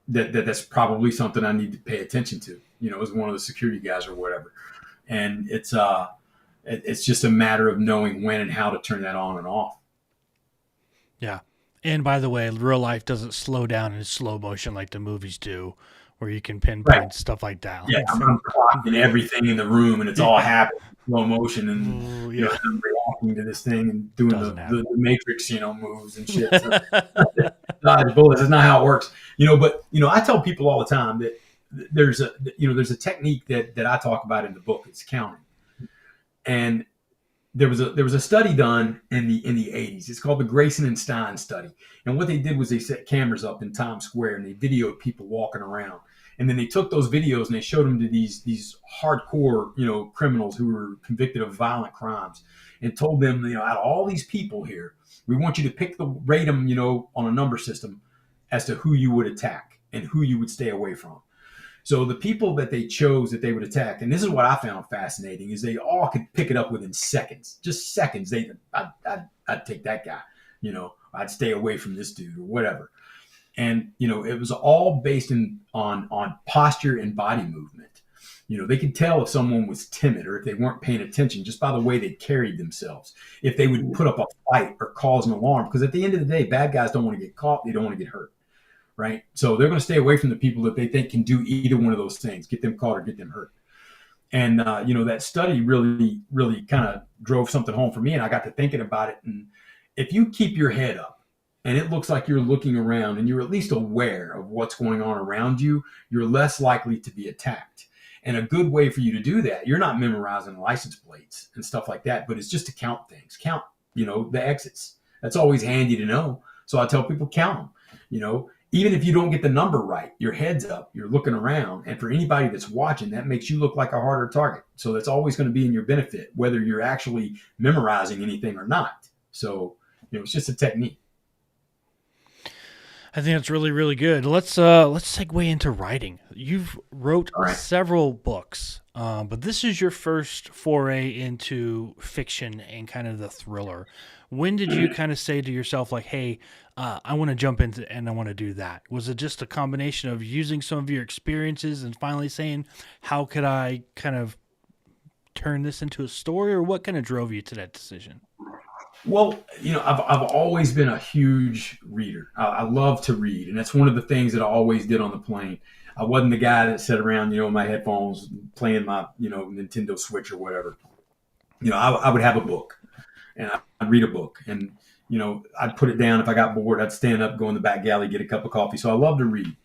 that's probably something I need to pay attention to, as one of the security guys or whatever. And it's just a matter of knowing when and how to turn that on and off.
Yeah. And by the way, real life doesn't slow down in slow motion like the movies do, where you can pinpoint stuff like that.
Yeah, I'm clocking everything in the room, and it's all happening in slow motion, and I'm reacting to this thing and doing the Matrix, moves and shit. So, dodge bullets. That's not how it works, But I tell people all the time that there's a technique that I talk about in the book. It's counting, and there was a study done in the 80s. It's called the Grayson and Stein study. And what they did was they set cameras up in Times Square and they videoed people walking around. And then they took those videos and they showed them to these hardcore, criminals who were convicted of violent crimes, and told them, out of all these people here, we want you to rate them, on a number system as to who you would attack and who you would stay away from. So the people that they chose that they would attack, and this is what I found fascinating, is they all could pick it up within seconds, just seconds. I'd take that guy, I'd stay away from this dude or whatever. And, it was all based on posture and body movement. They could tell if someone was timid or if they weren't paying attention just by the way they carried themselves, if they would put up a fight or cause an alarm. Because at the end of the day, bad guys don't want to get caught. They don't want to get hurt. Right. So they're going to stay away from the people that they think can do either one of those things, get them caught or get them hurt. And, that study really, really kind of drove something home for me. And I got to thinking about it. And if you keep your head up and it looks like you're looking around and you're at least aware of what's going on around you, you're less likely to be attacked. And a good way for you to do that, you're not memorizing license plates and stuff like that, but it's just to count things, count, the exits. That's always handy to know. So I tell people, count them, even if you don't get the number right, your head's up, you're looking around. And for anybody that's watching, that makes you look like a harder target. So that's always going to be in your benefit, whether you're actually memorizing anything or not. So, it's just a technique.
I think that's really, really good. Let's segue into writing. You've wrote several books, but this is your first foray into fiction and kind of the thriller. When did you kind of say to yourself, like, hey, I want to jump into and I want to do that? Was it just a combination of using some of your experiences and finally saying, how could I kind of turn this into a story, or what kind of drove you to that decision?
Well, I've always been a huge reader. I love to read, and that's one of the things that I always did on the plane. I wasn't the guy that sat around, in my headphones playing my, Nintendo Switch or whatever. I would have a book, and I'd read a book, and I'd put it down. If I got bored, I'd stand up, go in the back galley, get a cup of coffee. So I love to read,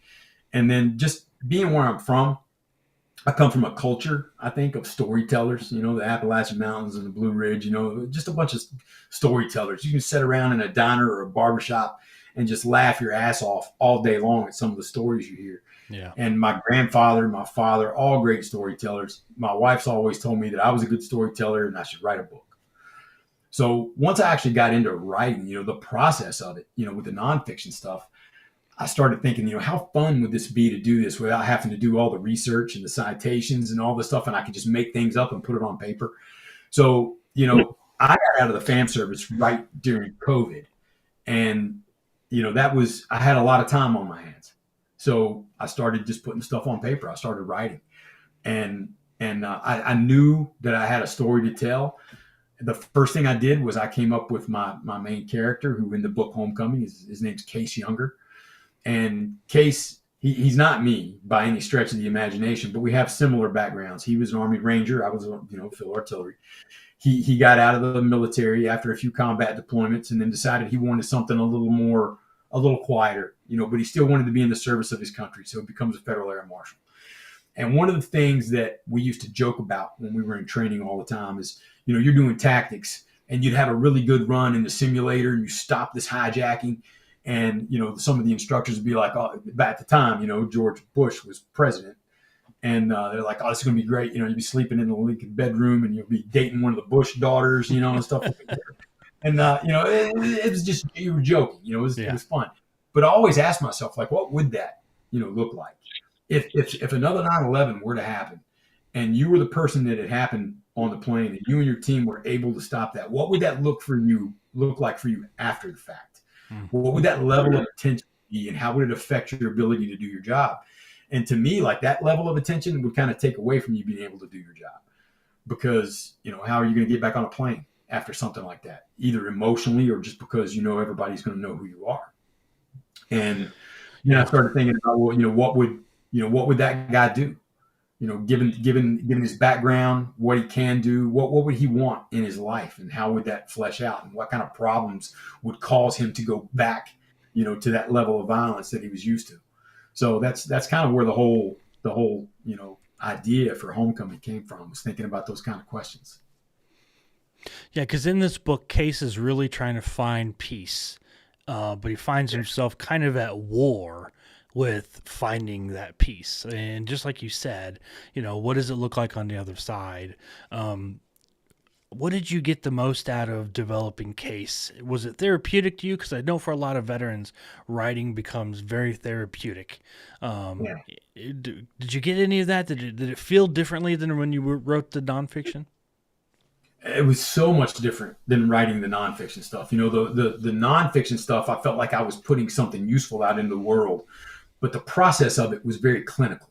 and then just being where I'm from, I come from a culture, I think, of storytellers, the Appalachian Mountains and the Blue Ridge, just a bunch of storytellers. You can sit around in a diner or a barbershop and just laugh your ass off all day long at some of the stories you hear.
Yeah.
And my grandfather, my father, all great storytellers. My wife's always told me that I was a good storyteller and I should write a book. So once I actually got into writing, the process of it, with the nonfiction stuff, I started thinking, how fun would this be to do this without having to do all the research and the citations and all this stuff, and I could just make things up and put it on paper. So, I got out of the FAM service right during COVID, and, I had a lot of time on my hands. So I started just putting stuff on paper. I started writing, and I knew that I had a story to tell. the first thing I did was I came up with my main character, who in the book Homecoming, his name's Case Younger. And Case, he's not me by any stretch of the imagination, but we have similar backgrounds. He was an Army Ranger. I was, field artillery. He got out of the military after a few combat deployments, and then decided he wanted something a little quieter, but he still wanted to be in the service of his country. So he becomes a Federal Air Marshal. And one of the things that we used to joke about when we were in training all the time is, you're doing tactics and you'd have a really good run in the simulator and you stop this hijacking. And, some of the instructors would be like, oh, at the time, George Bush was president. And they're like, oh, this is going to be great. You'll be sleeping in the Lincoln bedroom and you'll be dating one of the Bush daughters, and stuff like that. And, it was just, you were joking, it was fun. But I always asked myself, like, what would that, look like? If another 9/11 were to happen and you were the person that it happened on the plane and you and your team were able to stop that, what would that look like for you after the fact? What would that level of attention be, and how would it affect your ability to do your job? And to me, like, that level of attention would kind of take away from you being able to do your job, because, how are you going to get back on a plane after something like that, either emotionally or just because, everybody's going to know who you are. And, I started thinking about, well, what would that guy do? Given his background, what he can do, what would he want in his life, and how would that flesh out, and what kind of problems would cause him to go back, to that level of violence that he was used to. So that's kind of where the whole idea for Homecoming came from, was thinking about those kind of questions.
Yeah, because in this book, Case is really trying to find peace, but he finds himself kind of at war with finding that peace. And just like you said, what does it look like on the other side? What did you get the most out of developing Case? Was it therapeutic to you? Because I know for a lot of veterans, writing becomes very therapeutic. Did you get any of that? Did it feel differently than when you wrote the nonfiction?
It was so much different than writing the nonfiction stuff. The nonfiction stuff, I felt like I was putting something useful out into the world, but the process of it was very clinical.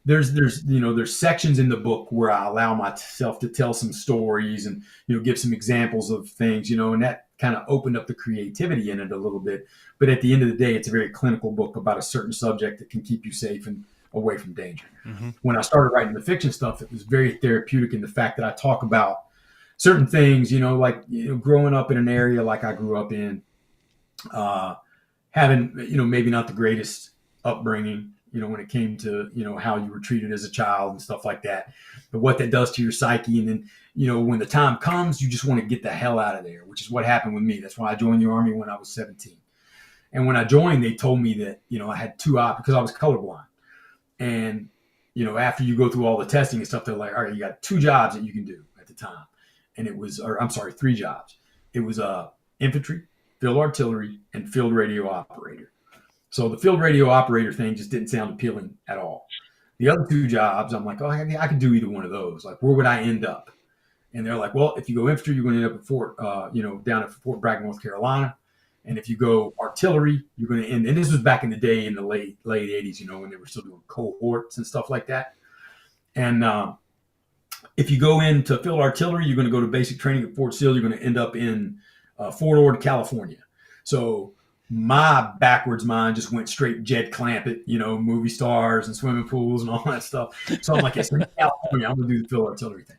There's sections in the book where I allow myself to tell some stories and, give some examples of things, and that kind of opened up the creativity in it a little bit. But at the end of the day, it's a very clinical book about a certain subject that can keep you safe and away from danger. Mm-hmm. When I started writing the fiction stuff, it was very therapeutic in the fact that I talk about certain things, like, growing up in an area like I grew up in, having, maybe not the greatest upbringing, when it came to, how you were treated as a child and stuff like that, but what that does to your psyche. And then, when the time comes, you just want to get the hell out of there, which is what happened with me. That's why I joined the Army when I was 17. And when I joined, they told me that, I had two options, because I was colorblind. And, after you go through all the testing and stuff, they're like, all right, you got two jobs that you can do at the time. And it was, three jobs. It was infantry, field artillery, and field radio operator. So the field radio operator thing just didn't sound appealing at all. The other two jobs, I'm like, oh, I could do either one of those. Like, where would I end up? And they're like, well, if you go infantry, you're going to end up at down at Fort Bragg, North Carolina. And if you go artillery, you're going to end. And this was back in the day, in the late 80s, when they were still doing cohorts and stuff like that. And if you go into field artillery, you're going to go to basic training at Fort Sill. You're going to end up in Fort Ord, California. So my backwards mind just went straight Jed Clampett, movie stars and swimming pools and all that stuff. So I'm like, yes, in California, I'm going to do the field artillery thing,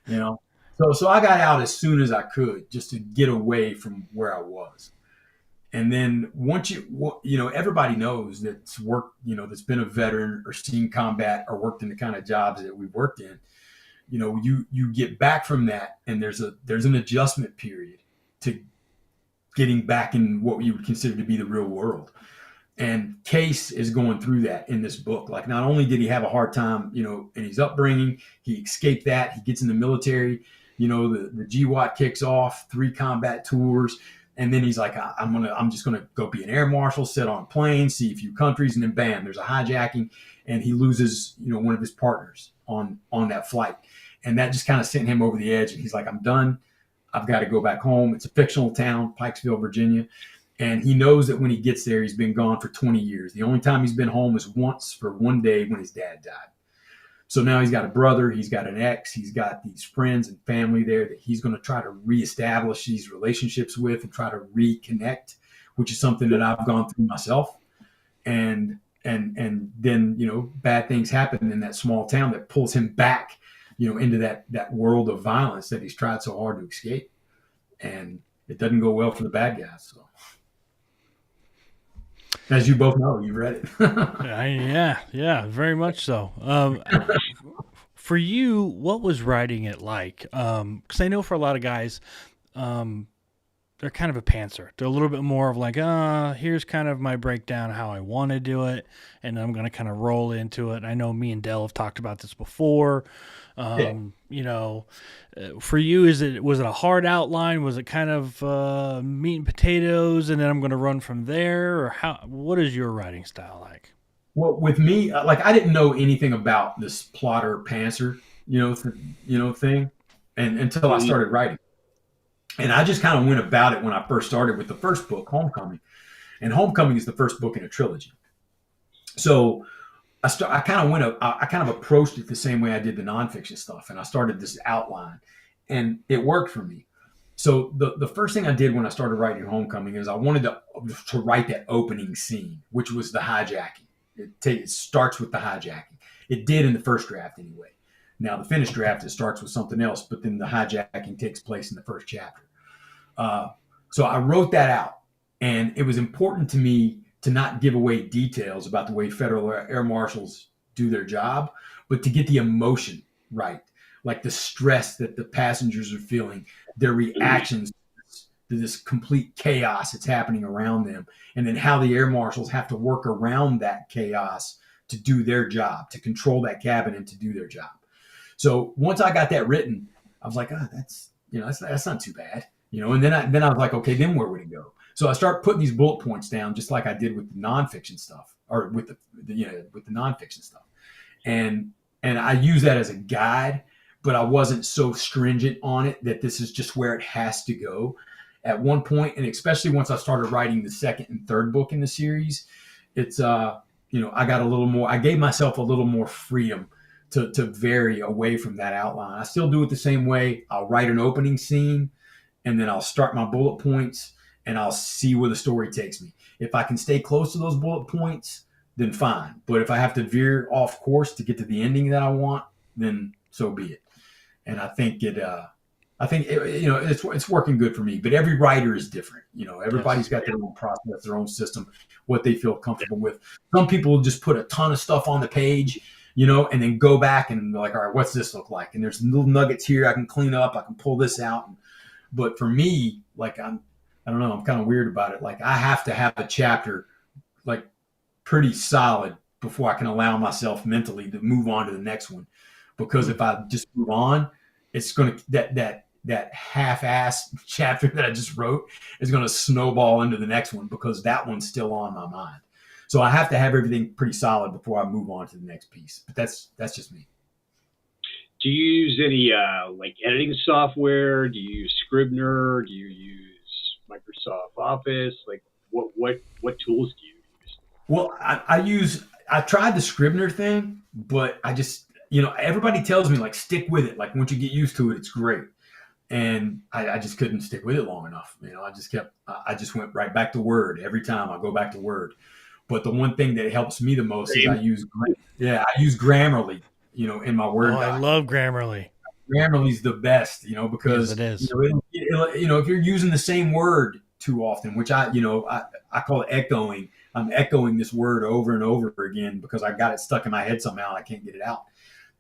So I got out as soon as I could, just to get away from where I was. And then once everybody knows that's worked, that's been a veteran or seen combat or worked in the kind of jobs that we've worked in, you get back from that, and there's an adjustment period to getting back in what you would consider to be the real world. And Case is going through that in this book. Like, not only did he have a hard time, in his upbringing, he escaped that. He gets in the military, the GWAT kicks off, 3 combat tours. And then he's like, I'm just gonna go be an air marshal, sit on a plane, see a few countries, and then bam, there's a hijacking, and he loses, one of his partners on that flight. And that just kind of sent him over the edge. And he's like, I'm done. I've got to go back home. It's a fictional town, Pikesville, Virginia. And he knows that when he gets there, he's been gone for 20 years. The only time he's been home is once for one day when his dad died. So now he's got a brother, he's got an ex, he's got these friends and family there that he's going to try to reestablish these relationships with and try to reconnect, which is something that I've gone through myself. And then, you know, bad things happen in that small town that pulls him back, you know, into that world of violence that he's tried so hard to escape. And it doesn't go well for the bad guys. So, as you both know, you've read it.
Yeah, very much so. For you, what was writing it like? Because I know for a lot of guys, they're kind of a pantser. They're a little bit more of like, here's kind of my breakdown of how I want to do it, and I'm going to kind of roll into it. I know me and Dell have talked about this before. You know, for you, was it a hard outline? Was it kind of meat and potatoes, and then I'm going to run from there? Or what is your writing style like?
Well, with me, like I didn't know anything about this plotter pantser, thing, and until I started writing. And I just kind of went about it when I first started with the first book, Homecoming. And Homecoming is the first book in a trilogy. So I kind of approached it the same way I did the nonfiction stuff. And I started this outline, and it worked for me. So the first thing I did when I started writing Homecoming is I wanted to write that opening scene, which was the hijacking. It starts with the hijacking. It did in the first draft anyway. Now, the finished draft, it starts with something else, but then the hijacking takes place in the first chapter. So I wrote that out, and it was important to me to not give away details about the way Federal Air Marshals do their job, but to get the emotion right, like the stress that the passengers are feeling, their reactions to this complete chaos that's happening around them, and then how the air marshals have to work around that chaos to do their job, to control that cabin and to do their job. So once I got that written, I was like, that's not too bad, and then I was like, okay, then where would it go? So I start putting these bullet points down, just like I did with the nonfiction stuff, or with the nonfiction stuff. And I use that as a guide, but I wasn't so stringent on it that this is just where it has to go. At one point, and especially once I started writing the second and third book in the series, it's I got a little more. I gave myself a little more freedom to vary away from that outline. I still do it the same way. I'll write an opening scene, and then I'll start my bullet points, and I'll see where the story takes me. If I can stay close to those bullet points, then fine. But if I have to veer off course to get to the ending that I want, then so be it. And I think it's working good for me. But every writer is different. Everybody's got their own process, their own system, what they feel comfortable with. Some people will just put a ton of stuff on the page, and then go back and they're like, all right, what's this look like? And there's little nuggets here I can clean up. I can pull this out. But for me, like I don't know, I'm kind of weird about it. Like I have to have a chapter like pretty solid before I can allow myself mentally to move on to the next one. Because if I just move on, it's going to that half-ass chapter that I just wrote is going to snowball into the next one because that one's still on my mind. So I have to have everything pretty solid before I move on to the next piece. But that's just me.
Do you use any like editing software? Do you use Scrivener? Do you use Microsoft Office? Like what tools do you use?
Well, I tried the Scrivener thing, but I just everybody tells me like stick with it. Like once you get used to it, it's great. And I just couldn't stick with it long enough. I just went right back to Word. Every time I go back to Word. But the one thing that helps me the most is I use Grammarly, in my Word doc.
I love Grammarly.
Grammarly's the best, because
yes, it is.
If you're using the same word too often, which I call it echoing. I'm echoing this word over and over again because I got it stuck in my head somehow and I can't get it out.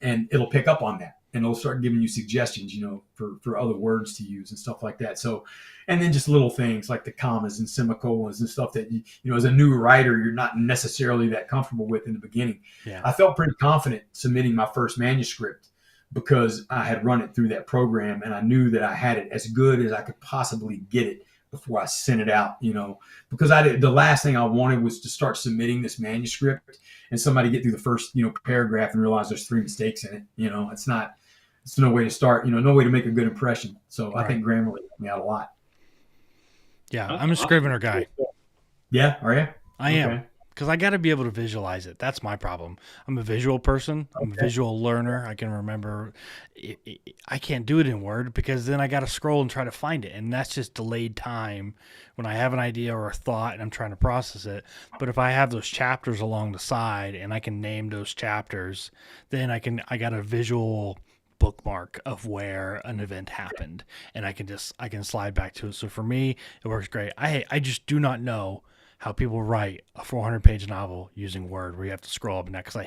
And it'll pick up on that. And it'll start giving you suggestions, for other words to use and stuff like that. So, and then just little things like the commas and semicolons and stuff that, as a new writer, you're not necessarily that comfortable with in the beginning.
Yeah.
I felt pretty confident submitting my first manuscript because I had run it through that program and I knew that I had it as good as I could possibly get it before I sent it out, because the last thing I wanted was to start submitting this manuscript and somebody get through the first, paragraph and realize there's 3 mistakes in it. It's no way to start, no way to make a good impression. So right. I think Grammarly helped me out a lot.
Yeah. I'm a Scrivener guy.
Yeah. Are you?
I am. because I got to be able to visualize it. That's my problem. I'm a visual person. I'm a visual learner. I can remember. I can't do it in Word because then I got to scroll and try to find it, and that's just delayed time when I have an idea or a thought and I'm trying to process it. But if I have those chapters along the side and I can name those chapters, then I got a visual bookmark of where an event happened, and I can slide back to it. So for me, it works great. I just do not know how people write a 400-page novel using Word where you have to scroll up and down, because I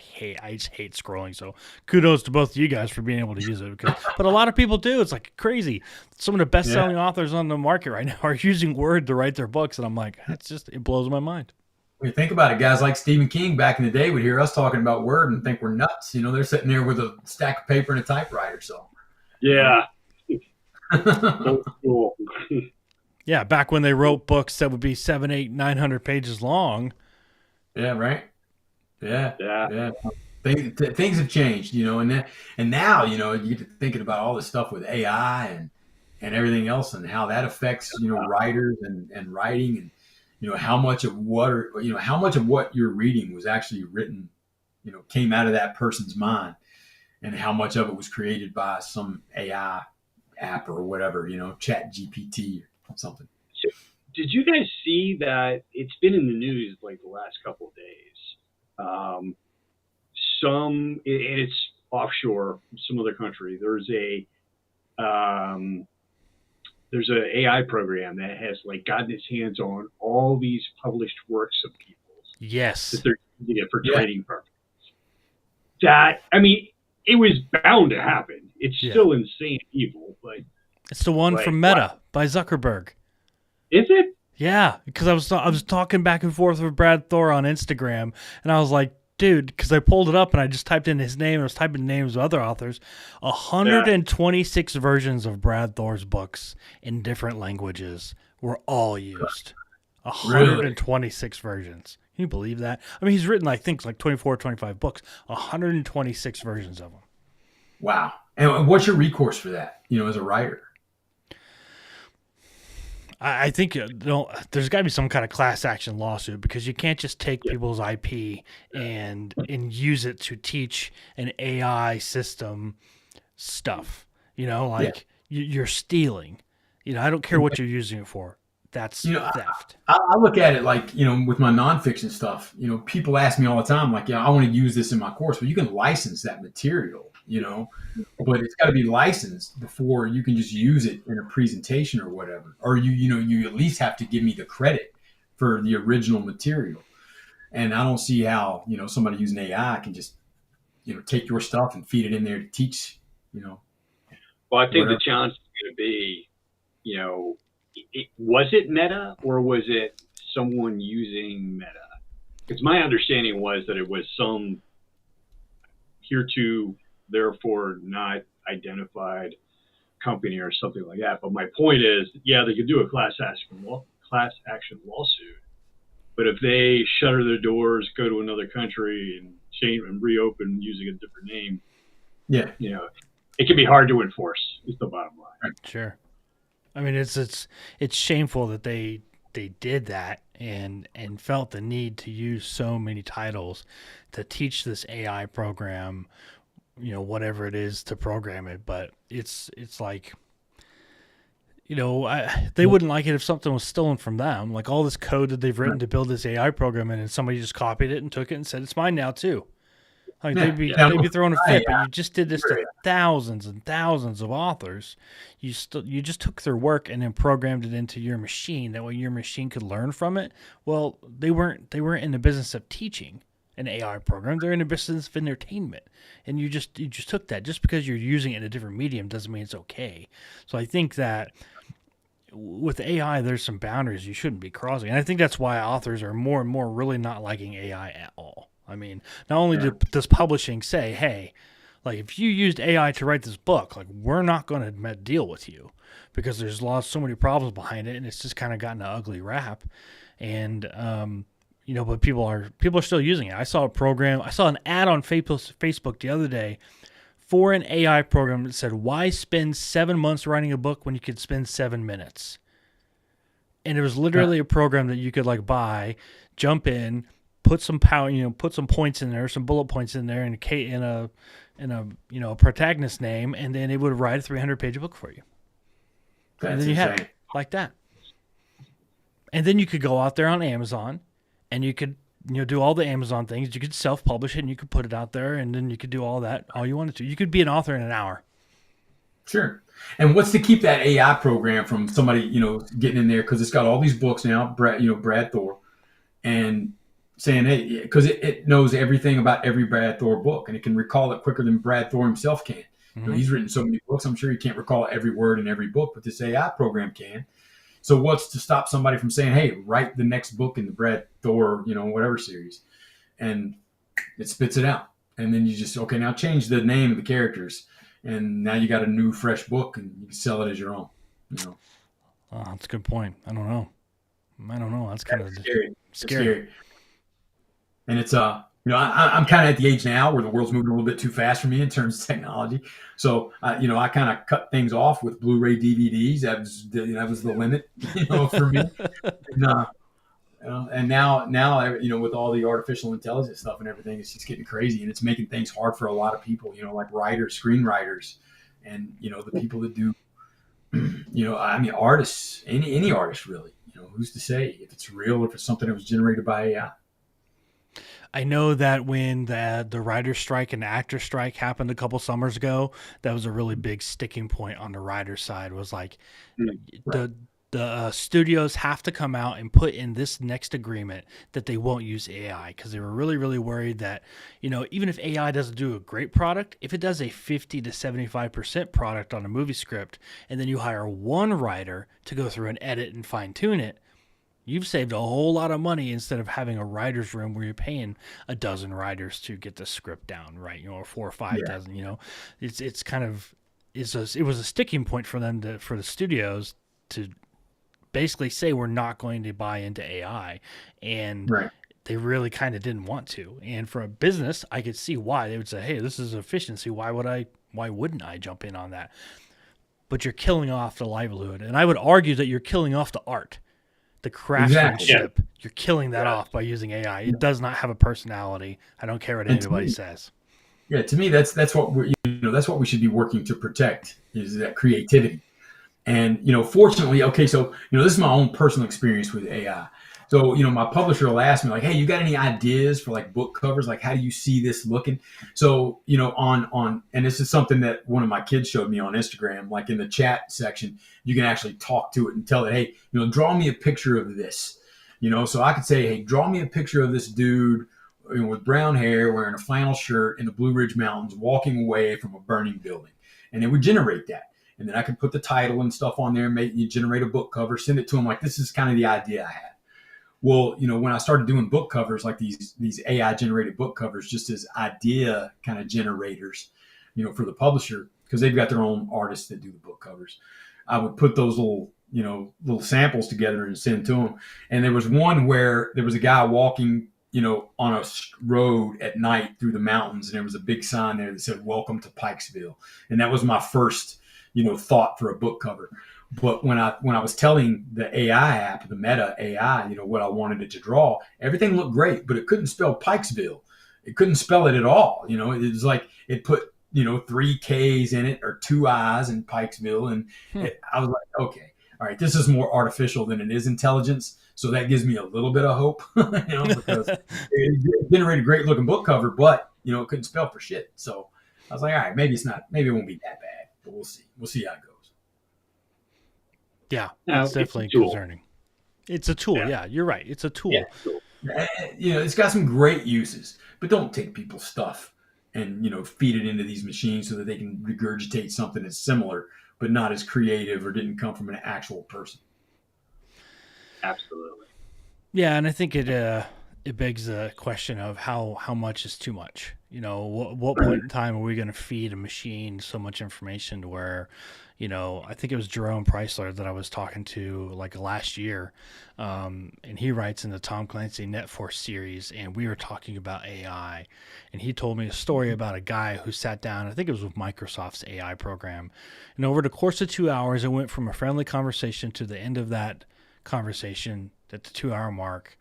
just hate scrolling. So kudos to both of you guys for being able to use it, but a lot of people do. It's like crazy. Some of the best-selling authors on the market right now are using Word to write their books, and I'm like, it blows my mind.
When you think about it, guys like Stephen King back in the day would hear us talking about Word and think we're nuts. You know, they're sitting there with a stack of paper and a typewriter. So,
yeah, that's cool.
Yeah, back when they wrote books that would be 700, 800, 900 pages long.
Yeah, right. Yeah. Things have changed, you know, and now, you know, you get to thinking about all this stuff with AI and everything else, and how that affects, you know, writers and writing, and you know, how much of what you're reading was actually written, you know, came out of that person's mind, and how much of it was created by some AI app or whatever, you know, Chat GPT or something.
So, did you guys see that it's been in the news like the last couple of days? It's offshore, some other country. There's a AI program that has like gotten its hands on all these published works of people's.
Yes.
That they're using it for trading purposes. That, I mean, it was bound to happen. It's still insane evil, but
it's the one from Meta by Zuckerberg.
Is it?
Yeah, because I was talking back and forth with Brad Thor on Instagram, and I was like, dude, because I pulled it up and I just typed in his name, and I was typing names of other authors. 126 versions of Brad Thor's books in different languages were all used. 126 versions. Can you believe that? I mean, he's written, I think, like 24 or 25 books. 126 versions of them.
Wow. And what's your recourse for that, you know, as a writer?
I think there's got to be some kind of class action lawsuit, because you can't just take people's IP and use it to teach an AI system stuff. You know, like you're stealing. You know, I don't care what you're using it for. That's theft.
I look at it like, you know, with my nonfiction stuff, you know, people ask me all the time, like, I want to use this in my course. Well, you can license that material, you know, but it's got to be licensed before you can just use it in a presentation or whatever. Or you at least have to give me the credit for the original material. And I don't see how, you know, somebody using AI can just, you know, take your stuff and feed it in there to teach, you know.
Well, I think the challenge is going to be, you know, was it Meta or was it someone using Meta? Because my understanding was that it was some hereto, therefore not identified company or something like that. But my point is, they could do a class action lawsuit, but if they shutter their doors, go to another country and change and reopen using a different name, you know, it can be hard to enforce. Is the bottom line.
Sure. I mean, it's shameful that they did that and felt the need to use so many titles to teach this AI program, you know, whatever it is to program it. But it's like, you know, they wouldn't like it if something was stolen from them. Like all this code that they've written to build this AI program, and somebody just copied it and took it and said it's mine now too. Like they'd be throwing a fit, but you just did this to thousands and thousands of authors. You just took their work and then programmed it into your machine. That way your machine could learn from it. Well, they weren't in the business of teaching an AI program. They're in the business of entertainment. And you just took that. Just because you're using it in a different medium doesn't mean it's okay. So I think that with AI, there's some boundaries you shouldn't be crossing. And I think that's why authors are more and more really not liking AI at all. I mean, not only does publishing say, hey, like if you used AI to write this book, like we're not going to deal with you because there's so many problems behind it, and it's just kind of gotten an ugly rap. And you know, but people are still using it. I saw an ad on Facebook the other day for an AI program that said, why spend 7 months writing a book when you could spend 7 minutes? And it was literally a program that you could like buy, jump in, put some power, put some points in there, some bullet points in there, and a protagonist name, and then it would write a 300-page book for you.
That's
and then you
insane.
have it like that. And then you could go out there on Amazon, and you could do all the Amazon things. You could self-publish it, and you could put it out there, and then you could do all that all you wanted to. You could be an author in an hour.
Sure. And what's to keep that AI program from somebody, getting in there? Because it's got all these books now, Brad Thor, and saying, hey, because it knows everything about every Brad Thor book, and it can recall it quicker than Brad Thor himself can.
Mm-hmm.
He's written so many books, I'm sure he can't recall every word in every book, but this AI program can. So what's to stop somebody from saying, hey, write the next book in the Brad Thor, whatever series, and it spits it out. And then you just, okay, now change the name of the characters. And now you got a new, fresh book, and you can sell it as your own.
Oh, that's a good point. I don't know. That's kind of
scary. And it's I'm kind of at the age now where the world's moving a little bit too fast for me in terms of technology. So I kind of cut things off with Blu-ray DVDs. That was the limit, for me. And now with all the artificial intelligence stuff and everything, it's just getting crazy, and it's making things hard for a lot of people, like writers, screenwriters, and the people that do artists, any artist really, who's to say if it's real or if it's something that was generated by AI.
I know that when the writer's strike and the actor strike happened a couple summers ago, that was a really big sticking point on the writer's side. Was like the studios have to come out and put in this next agreement that they won't use AI, because they were really, really worried that, even if AI doesn't do a great product, if it does a 50 to 75% product on a movie script, and then you hire one writer to go through and edit and fine tune it, you've saved a whole lot of money instead of having a writer's room where you're paying a dozen writers to get the script down, right? Or 4 or 5 dozen, it's kind of, it was a sticking point for them for the studios to basically say we're not going to buy into AI, and they really kind of didn't want to. And for a business, I could see why they would say, "Hey, this is efficiency. Why wouldn't I jump in on that?" But you're killing off the livelihood, and I would argue that you're killing off the art, the craftsmanship. Yeah. You're killing that off by using AI. It does not have a personality. I don't care what anybody says.
Yeah, to me, that's what that's what we should be working to protect, is that creativity. And, fortunately, okay, so, this is my own personal experience with AI. So, my publisher will ask me, like, hey, you got any ideas for, like, book covers? Like, how do you see this looking? So, and this is something that one of my kids showed me on Instagram, like in the chat section, you can actually talk to it and tell it, hey, draw me a picture of this. So I could say, hey, draw me a picture of this dude with brown hair, wearing a flannel shirt in the Blue Ridge Mountains, walking away from a burning building. And it would generate that. And then I could put the title and stuff on there, you generate a book cover, send it to them. Like, this is kind of the idea I had. Well, when I started doing book covers, like these AI generated book covers, just as idea kind of generators, for the publisher, because they've got their own artists that do the book covers, I would put those little samples together and send to them. And there was one where there was a guy walking, on a road at night through the mountains, and there was a big sign there that said, "Welcome to Pikesville." And that was my first thought for a book cover. But when I was telling the AI app, the Meta AI, what I wanted it to draw, everything looked great, but it couldn't spell Pikesville. It couldn't spell it at all. It was like it put 3 K's in it or 2 I's in Pikesville, and I was like, okay, all right, this is more artificial than it is intelligence. So that gives me a little bit of hope, because it generated a great looking book cover, but it couldn't spell for shit. So I was like, all right, maybe it won't be that bad. But we'll see. We'll see how it goes.
Yeah, it's definitely concerning. It's a tool. Yeah, you're right. It's a tool.
Yeah. It's got some great uses, but don't take people's stuff and, feed it into these machines so that they can regurgitate something that's similar, but not as creative or didn't come from an actual person.
Absolutely.
Yeah, and I think it begs the question of how much is too much. What point in time are we going to feed a machine so much information to where, I think it was Jerome Preisler that I was talking to like last year, and he writes in the Tom Clancy Net Force series, and we were talking about AI, and he told me a story about a guy who sat down, I think it was with Microsoft's AI program, and over the course of 2 hours, it went from a friendly conversation to the end of that conversation at the 2 hour mark,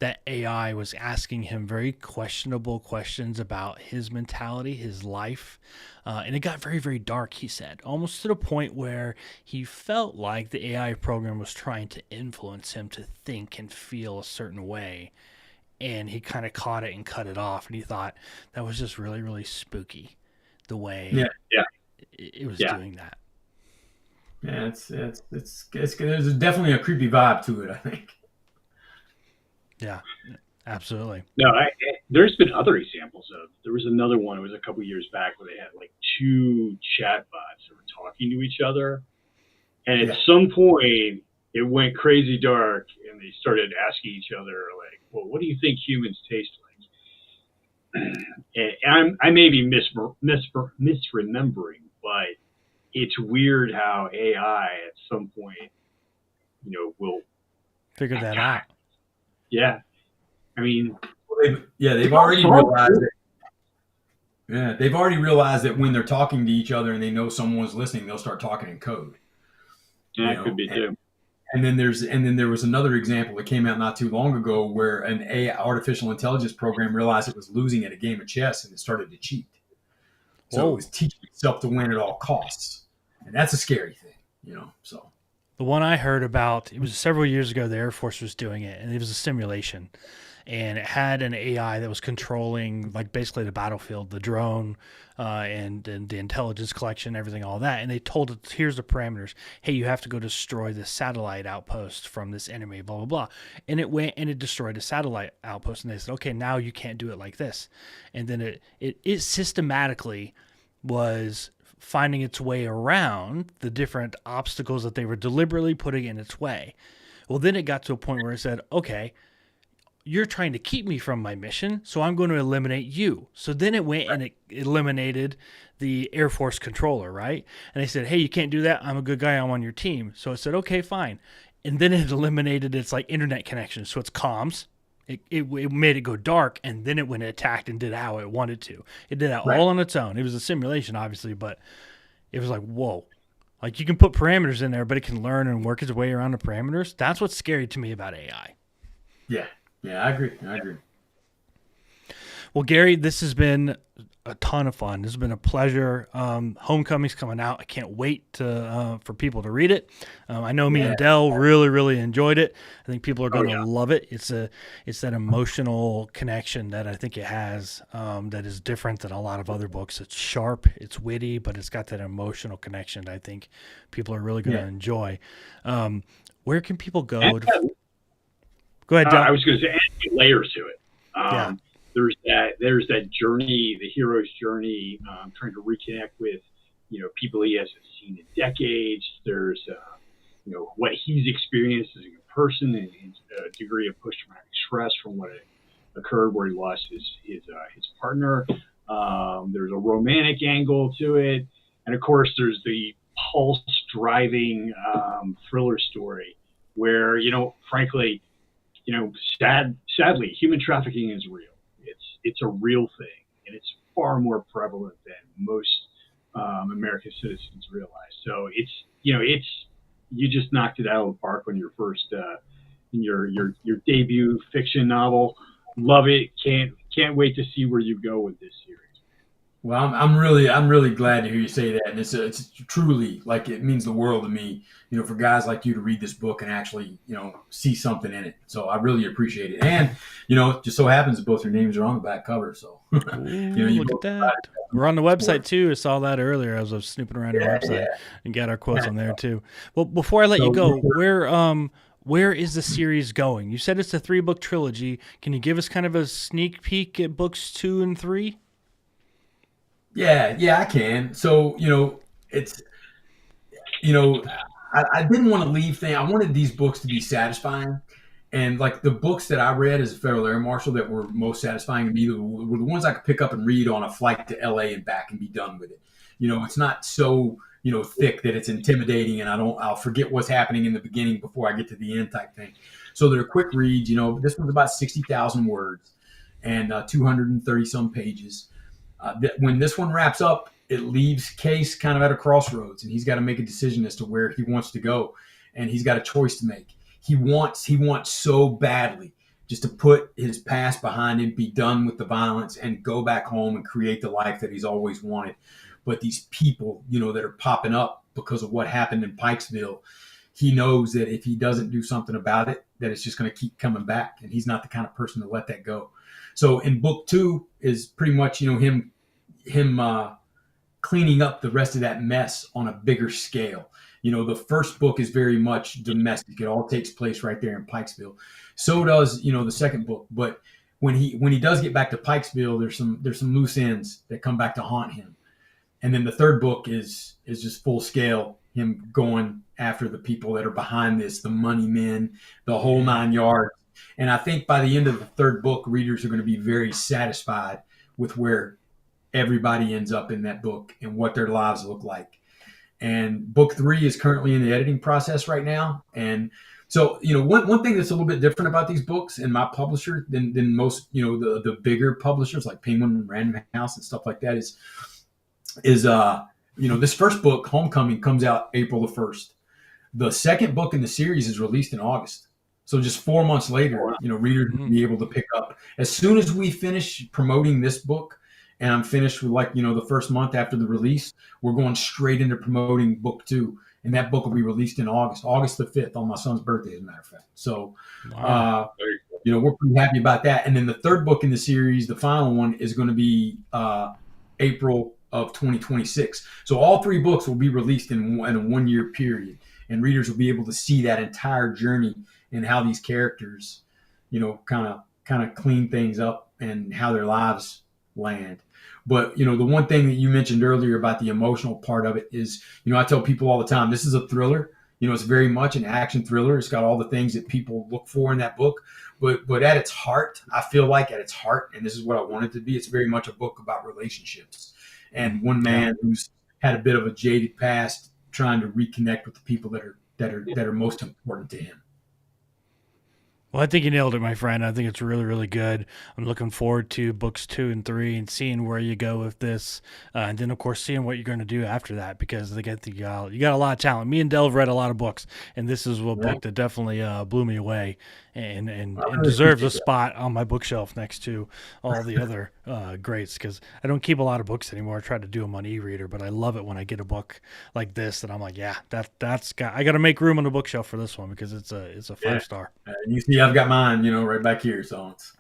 that AI was asking him very questionable questions about his mentality, his life. And it got very, very dark, he said, almost to the point where he felt like the AI program was trying to influence him to think and feel a certain way. And he kind of caught it and cut it off. And he thought that was just really, really spooky, the way it was doing that.
Yeah, it's there's definitely a creepy vibe to it, I think.
Yeah, absolutely.
No, there's been other examples of. There was another one. It was a couple years back where they had like 2 chatbots that were talking to each other, and at some point it went crazy dark, and they started asking each other like, "Well, what do you think humans taste like?" And I may be misremembering, but it's weird how AI at some point, will
figure that out.
Yeah, I mean,
they've already realized it. Yeah, they've already realized that when they're talking to each other and they know someone's listening, they'll start talking in code.
Yeah, it could be too.
And then there was another example that came out not too long ago where an AI artificial intelligence program realized it was losing at a game of chess and it started to cheat. So it was teaching itself to win at all costs. And that's a scary thing, so.
The one I heard about, it was several years ago, the Air Force was doing it, and it was a simulation. And it had an AI that was controlling, like, basically the battlefield, the drone, and the intelligence collection, everything, all that. And they told it, here's the parameters. Hey, you have to go destroy this satellite outpost from this enemy, blah, blah, blah. And it went and it destroyed a satellite outpost. And they said, okay, now you can't do it like this. And then it systematically was finding its way around the different obstacles that they were deliberately putting in its way. Well, then it got to a point where it said, okay, you're trying to keep me from my mission, so I'm going to eliminate you. So then it went and it eliminated the Air Force controller, right? And they said, hey, you can't do that. I'm a good guy. I'm on your team. So it said, okay, fine. And then it eliminated its like internet connection. So it's comms. It made it go dark, and then it went and attacked and did how it wanted to. It did that all on its own. It was a simulation, obviously, but it was like, whoa. Like, you can put parameters in there, but it can learn and work its way around the parameters. That's what's scary to me about AI.
Yeah, I agree.
Well, Gary, this has been a ton of fun. This has been a pleasure. Homecoming's coming out. I can't wait for people to read it. I know me and Dell really, really enjoyed it. I think people are going to love it. It's that emotional connection that I think it has that is different than a lot of other books. It's sharp, it's witty, but it's got that emotional connection that I think people are really going to enjoy. Where can people go? Go ahead, Dell.
I was going to say, add layers to it. There's that journey, the hero's journey, trying to reconnect with, people he hasn't seen in decades. There's, what he's experienced as a person and his degree of post-traumatic stress from what occurred where he lost his partner. There's a romantic angle to it. And of course, there's the pulse-driving thriller story where, frankly, sadly, human trafficking is real. It's a real thing, and it's far more prevalent than most American citizens realize. So it's you just knocked it out of the park on your first your debut fiction novel. Love it. Can't wait to see where you go with this series.
Well, I'm really glad to hear you say that, and it's truly, like, it means the world to me, for guys like you to read this book and actually, see something in it. So I really appreciate it, and it just so happens that both your names are on the back cover. So
look at that. We're on the website too. I saw that earlier. I was snooping around your website and got our quotes on there too. Well, before I let you go, where is the series going? You said it's a 3-book trilogy. Can you give us kind of a sneak peek at books 2 and 3?
Yeah, I can. So, it's, I didn't want to leave things. I wanted these books to be satisfying. And like the books that I read as a Federal Air Marshal that were most satisfying to me were the ones I could pick up and read on a flight to LA and back and be done with it. It's not so, thick that it's intimidating and I'll forget what's happening in the beginning before I get to the end type thing. So they're quick reads. This one's about 60,000 words and 230 some pages. When this one wraps up, it leaves Case kind of at a crossroads, and he's got to make a decision as to where he wants to go, and he's got a choice to make. He wants so badly just to put his past behind him, be done with the violence, and go back home and create the life that he's always wanted. But these people, that are popping up because of what happened in Pikesville, he knows that if he doesn't do something about it, that it's just going to keep coming back, and he's not the kind of person to let that go. So in book 2 is pretty much, him cleaning up the rest of that mess on a bigger scale. The first book is very much domestic. It all takes place right there in Pikesville. So does, the second book. But when he does get back to Pikesville, there's some loose ends that come back to haunt him. And then the third book is just full scale, him going after the people that are behind this, the money men, the whole 9 yards. And I think by the end of the third book, readers are going to be very satisfied with where everybody ends up in that book and what their lives look like. And book 3 is currently in the editing process right now. And so, one thing that's a little bit different about these books and my publisher than most, the bigger publishers like Penguin and Random House and stuff like that is this first book, Homecoming, comes out April the 1st. The second book in the series is released in August. So just 4 months later, readers will be able to pick up. As soon as we finish promoting this book, and I'm finished with the first month after the release, we're going straight into promoting book 2. And that book will be released in August the 5th, on my son's birthday, as a matter of fact. So,
wow.
We're pretty happy about that. And then the third book in the series, the final one, is going to be April of 2026. So all 3 books will be released in a 1-year period. And readers will be able to see that entire journey and how these characters, kind of clean things up and how their lives land. But, the one thing that you mentioned earlier about the emotional part of it is, I tell people all the time, this is a thriller. It's very much an action thriller. It's got all the things that people look for in that book. But at its heart, I feel like at its heart, and this is what I want it to be, it's very much a book about relationships. And one man who's had a bit of a jaded past trying to reconnect with the people that are most important to him.
Well, I think you nailed it, my friend. I think it's really, really good. I'm looking forward to books 2 and 3 and seeing where you go with this. And then, of course, seeing what you're going to do after that, because you got a lot of talent. Me and Del have read a lot of books, and this is a book that definitely blew me away and deserves a spot on my bookshelf next to all the other greats, because I don't keep a lot of books anymore. I try to do them on e-reader, but I love it when I get a book like this, and I'm like, yeah, I got to make room on the bookshelf for this one, because it's a 5-star.
You see, I've got mine, right back here. So it's,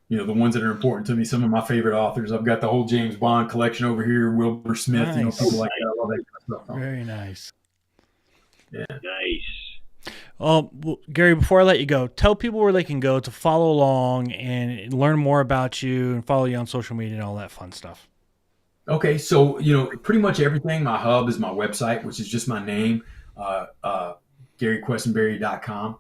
the ones that are important to me. Some of my favorite authors. I've got the whole James Bond collection over here, Wilbur Smith,
Nice.
People like that. I love that kind of stuff.
Very nice.
Yeah.
Nice.
Well, Gary, before I let you go, tell people where they can go to follow along and learn more about you and follow you on social media and all that fun stuff.
Okay, so pretty much everything. My hub is my website, which is just my name, GaryQuesenberry.com.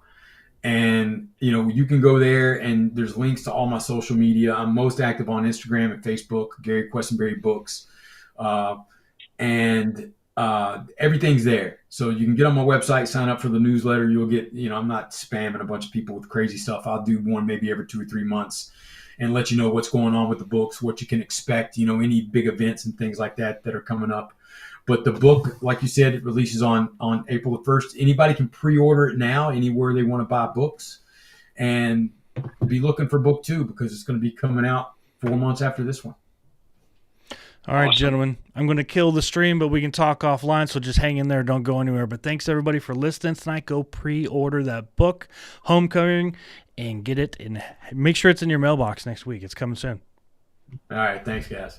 And, you can go there and there's links to all my social media. I'm most active on Instagram and Facebook, Gary Quesenberry Books. And everything's there. So you can get on my website, sign up for the newsletter. You'll get, I'm not spamming a bunch of people with crazy stuff. I'll do one maybe every 2 or 3 months and let you know what's going on with the books, what you can expect, any big events and things like that are coming up. But the book, like you said, it releases on April the 1st. Anybody can pre-order it now, anywhere they want to buy books. And be looking for book 2, because it's going to be coming out 4 months after this one.
All right, gentlemen, I'm going to kill the stream, but we can talk offline, so just hang in there. Don't go anywhere. But thanks, everybody, for listening tonight. Go pre-order that book, Homecoming, and get it. And make sure it's in your mailbox next week. It's coming soon.
All right. Thanks, guys.